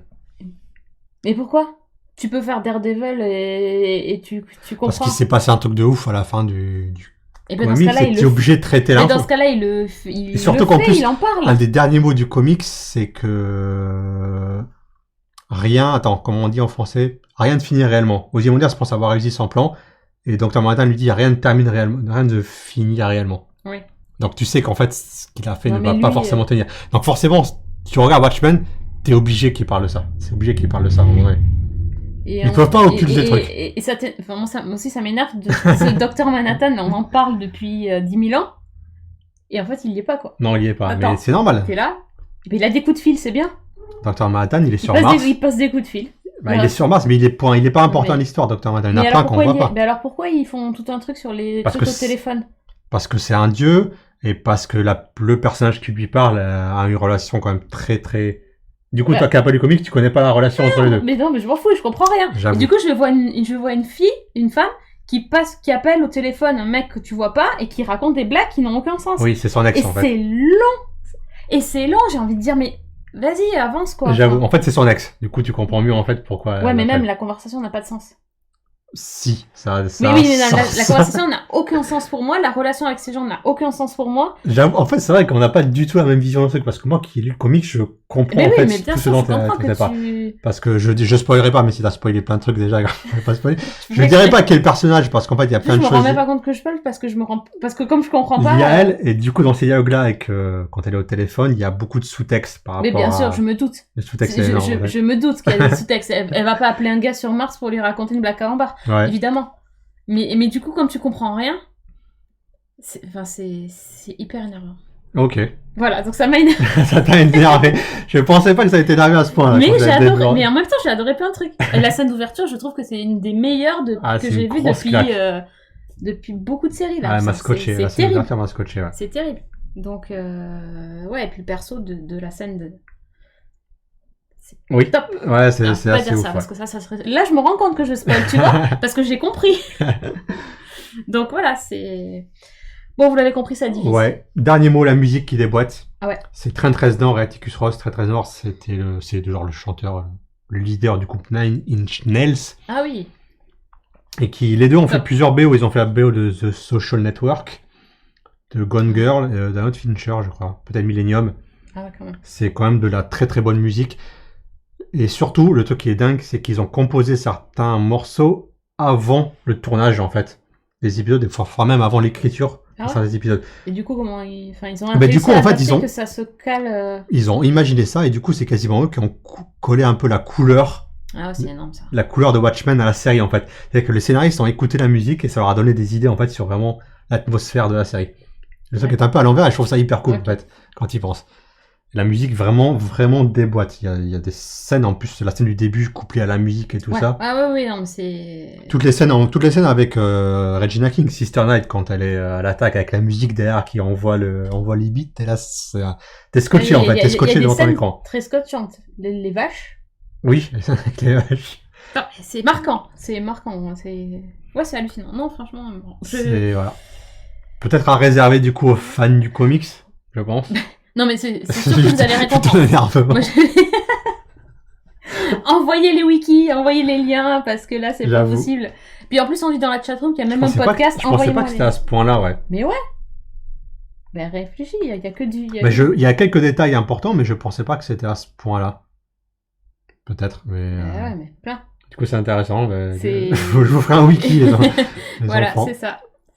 Mais pourquoi? Tu peux faire Daredevil et tu comprends. Parce qu'il s'est passé un truc de ouf à la fin du et ben dans ce cas-là, il est obligé de traiter l'info. Mais dans ce cas-là, il surtout qu'en plus, il en parle. Un des derniers mots du comics, c'est que comment on dit en français? Rien ne finit réellement. Ozymandias pense avoir réussi son plan, et Dr. Manhattan lui dit rien ne termine réellement, rien ne finit réellement. Oui. Donc tu sais qu'en fait, ce qu'il a fait ne va pas forcément tenir. Donc forcément, tu regardes Watchmen, t'es obligé qu'ils parlent de ça. C'est obligé qu'ils parlent de ça, en vrai. Ils peuvent pas occulter des trucs. Et ça, moi aussi, ça m'énerve. Ce Docteur Manhattan, on en parle depuis 10 000 ans. Et en fait, il y est pas, quoi. Non, il y est pas. Attends, mais c'est normal. T'es là. Et puis, il a des coups de fil, c'est bien. Docteur Manhattan, il est sur Mars. Il passe des coups de fil. Il est sur Mars, mais il est pas important à l'histoire, Docteur Manhattan. Il y en a plein qu'on voit pas. Mais alors, pourquoi ils font tout un truc sur les trucs au téléphone? Parce que c'est un dieu, et parce que le personnage qui lui parle a une relation quand même très, très... Du coup, toi qui n'as pas lu comics, tu connais pas la relation entre les deux. Mais non, mais je m'en fous, je comprends rien. Et du coup, je vois une femme qui appelle au téléphone un mec que tu vois pas et qui raconte des blagues qui n'ont aucun sens. Oui, c'est son ex en fait. Et c'est long, j'ai envie de dire, mais vas-y, avance quoi. J'avoue, en fait c'est son ex. Du coup, tu comprends mieux en fait pourquoi. Ouais, mais même la conversation n'a pas de sens. Si, ça. Mais oui, mais la conversation n'a aucun sens pour moi, la relation avec ces gens n'a aucun sens pour moi. J'avoue, en fait, c'est vrai qu'on n'a pas du tout la même vision d'un truc, parce que moi qui ai lu le comic, je comprends mais en fait mais bien tout sûr, ce dont tu pas. Parce que je spoilerai pas, mais si t'as spoilé plein de trucs déjà, je vais pas spoiler. Je dirais pas quel personnage, parce qu'en fait, il y a plein de choses. Je me rends même pas compte que je spoil, parce que comme je comprends pas. Il y a elle, et du coup, dans ces dialogues-là, quand elle est au téléphone, il y a beaucoup de sous-textes par rapport à... Mais bien sûr, je me doute. Le sous-texte est énorme, je me doute qu'il y a des sous-textes. Elle va pas appeler un gars sur Mars pour lui raconter une blague carambar. Ouais. Évidemment. Mais du coup, comme tu comprends rien, c'est hyper énervant. Ok. Voilà, donc ça m'a énervé. Ça t'a énervé. Je pensais pas que ça ait été énervé à ce point-là. Mais j'ai adoré. Mais en même temps, j'ai adoré plein de trucs. Et la scène d'ouverture, je trouve que c'est une des meilleures que j'ai vues depuis beaucoup de séries là. Ah, elle m'a scotché. La scène d'ouverture m'a scotché. Ouais. C'est terrible. Donc ouais, et puis le perso de la scène de. Oui. Top. Ouais, c'est assez dire ouf. Ça, parce que ça serait... Là, je me rends compte que je spoil, tu vois, parce que j'ai compris. Donc voilà, c'est... Bon, vous l'avez compris, ça divise. Ouais. Dernier mot, la musique qui déboîte. Ah ouais. C'est Trent Reznor et Atticus Ross. Trent Reznor, c'est genre le chanteur, le leader du groupe Nine Inch Nails. Ah oui. Et les deux ont fait plusieurs BO. Ils ont fait la BO de The Social Network, de Gone Girl, d'un autre Fincher, je crois. Peut-être Millennium. Ah ouais, quand même. C'est quand même de la très très bonne musique. Et surtout, le truc qui est dingue, c'est qu'ils ont composé certains morceaux avant le tournage, en fait. Des épisodes, des fois même avant l'écriture de certains épisodes. Et du coup, comment ils ont réussi à adapter que ça se cale... Ils ont imaginé ça, et du coup, c'est quasiment eux qui ont collé un peu la couleur... Ah ouais, c'est énorme, ça. La couleur de Watchmen à la série, en fait. C'est-à-dire que les scénaristes ont écouté la musique, et ça leur a donné des idées, en fait, sur vraiment l'atmosphère de la série. Le truc est un peu à l'envers, et je trouve ça hyper cool, en fait, quand ils pensent. La musique vraiment, vraiment déboîte. Il y a des scènes, en plus, la scène du début couplée à la musique et tout ça. Ah ouais, non, mais c'est... Toutes les scènes avec Regina King, Sister Night, quand elle est à l'attaque avec la musique derrière qui envoie les beats, t'es là, t'es scotché en fait, t'es scotché devant ton écran. Très scotchantes. Les vaches. Oui, avec les vaches. Non, c'est marquant, c'est hallucinant. Non, franchement, voilà. Peut-être à réserver du coup aux fans du comics, je pense. Non, mais c'est sûr que vous allez répondre. Envoyez les wikis, envoyez les liens, parce que là, c'est pas possible. Puis en plus, on dit dans la chatroom qu'il y a même un podcast. Je pensais pas que c'était à ce point-là, ouais. Mais ouais. Ben réfléchis, il y a que du... Il y a quelques détails importants, mais je pensais pas que c'était à ce point-là. Peut-être, mais... Ouais, mais plein. Du coup, c'est intéressant. Je vous ferai un wiki, les voilà, enfants.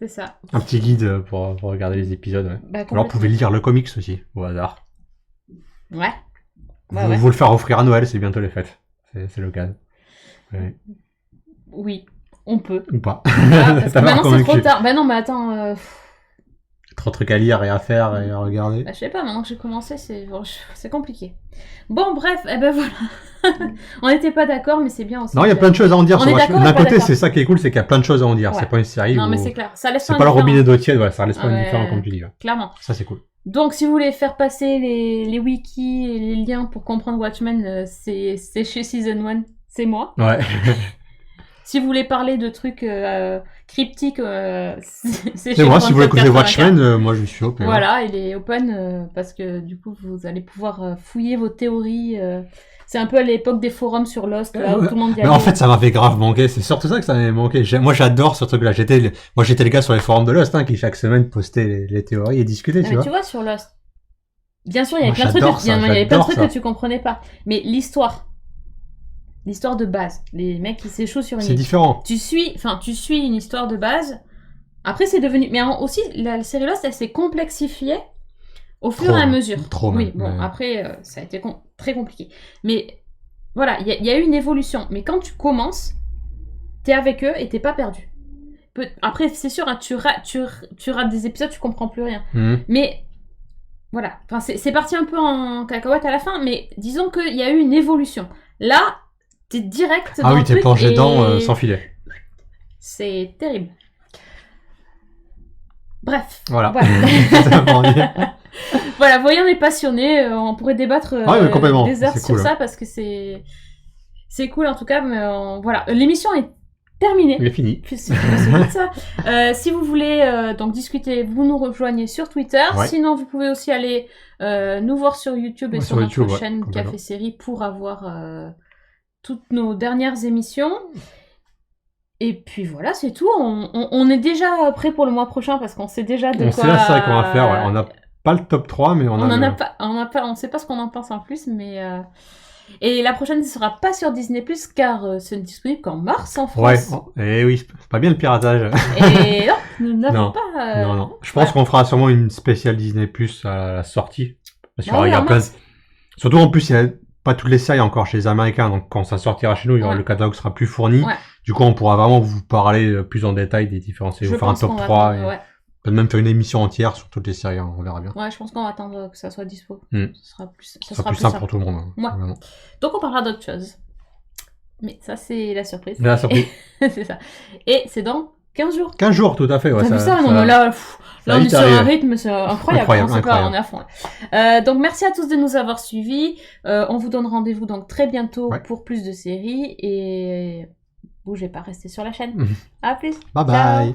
C'est ça. Un petit guide pour regarder les épisodes. Ouais. Alors, vous pouvez lire le comics aussi, au hasard. Ouais. Vous le faire offrir à Noël, c'est bientôt les fêtes. C'est le cas. Ouais. Oui, on peut. Ou pas. Parce que maintenant, c'est trop tard. Bah non, mais attends... Trop de trucs à lire et à faire et à regarder. Bah, je sais pas, maintenant que j'ai commencé, c'est compliqué. Bon, bref, ben voilà. On n'était pas d'accord, mais c'est bien aussi. Non, il y a plein de choses à en dire. D'un côté, c'est ça qui est cool, c'est qu'il y a plein de choses à en dire. Ouais. C'est pas une série. Non, mais c'est clair. Ça laisse c'est pas le robinet d'eau tiède, ça laisse pas indifférent, comme tu dis. Ouais. Clairement. Ça, c'est cool. Donc, si vous voulez faire passer les wikis et les liens pour comprendre Watchmen, c'est chez Season 1. C'est moi. Ouais. Si vous voulez parler de trucs cryptiques, c'est chez moi. Si vous voulez écouter Watchmen, moi je suis open. Voilà, il est open parce que du coup vous allez pouvoir fouiller vos théories. C'est un peu à l'époque des forums sur Lost, là où tout le monde y allait. Mais en fait, ça m'avait grave manqué. C'est surtout ça que ça m'avait manqué. Moi, j'adore ce truc-là. J'étais les gars sur les forums de Lost, qui chaque semaine postaient les théories et discutaient, tu vois. Tu vois, sur Lost. Bien sûr, il y avait plein de trucs que tu comprenais pas. Mais l'histoire de base, les mecs qui s'échouent sur une île. C'est différent. Tu suis une histoire de base. Après, c'est devenu... Mais aussi, la série Lost, elle s'est complexifiée au fur et à mesure. Trop, oui, bon, après, ça a été très compliqué. Mais voilà, il y a eu une évolution. Mais quand tu commences, t'es avec eux et t'es pas perdu. Après, c'est sûr, hein, tu rates des épisodes, tu comprends plus rien. Mais voilà, enfin, c'est parti un peu en cacahuète à la fin, mais disons qu'il y a eu une évolution. Là, t'es direct dans le truc. Ah oui, t'es plongé dedans sans filet. C'est terrible. Bref. Voilà. Voilà, voyons les passionnés, on pourrait débattre des heures sur ça parce que c'est cool en tout cas. Mais voilà, l'émission est terminée. Il est fini. C'est vite ça. Si vous voulez donc discuter, vous nous rejoignez sur Twitter. Sinon, vous pouvez aussi aller nous voir sur YouTube et sur notre chaîne Café Série pour avoir toutes nos dernières émissions. Et puis voilà, c'est tout. On est déjà prêt pour le mois prochain parce qu'on sait déjà de quoi... On sait la série qu'on va faire, ouais. On n'a pas le top 3, mais on sait pas ce qu'on en pense en plus, mais... Et la prochaine ne sera pas sur Disney+, car ce n'est disponible qu'en mars en France. Ouais, et oui, c'est pas bien le piratage. Et non, nous n'avons pas... Non. Je pense qu'on fera sûrement une spéciale Disney+, à la sortie. Parce qu'il y a plein... Surtout en plus, il y a pas toutes les séries encore chez les Américains, donc quand ça sortira chez nous, le catalogue sera plus fourni. Du coup, on pourra vraiment vous parler plus en détail des différentes séries. Vous faire un top 3 peut-être même faire une émission entière sur toutes les séries, on verra bien. Ouais, je pense qu'on va attendre que ça soit dispo. Ce sera plus simple pour tout le monde. Hein, donc on parlera d'autre chose. Mais ça, c'est la surprise. La surprise. C'est ça. Et c'est dans 15 jours. 15 jours, tout à fait. T'as vu ça? Non, mais là on est sur un rythme, c'est incroyable. On est à fond là. Donc merci à tous de nous avoir suivis. On vous donne rendez-vous donc très bientôt pour plus de séries. Et bougez pas, restez sur la chaîne. À plus. Bye bye.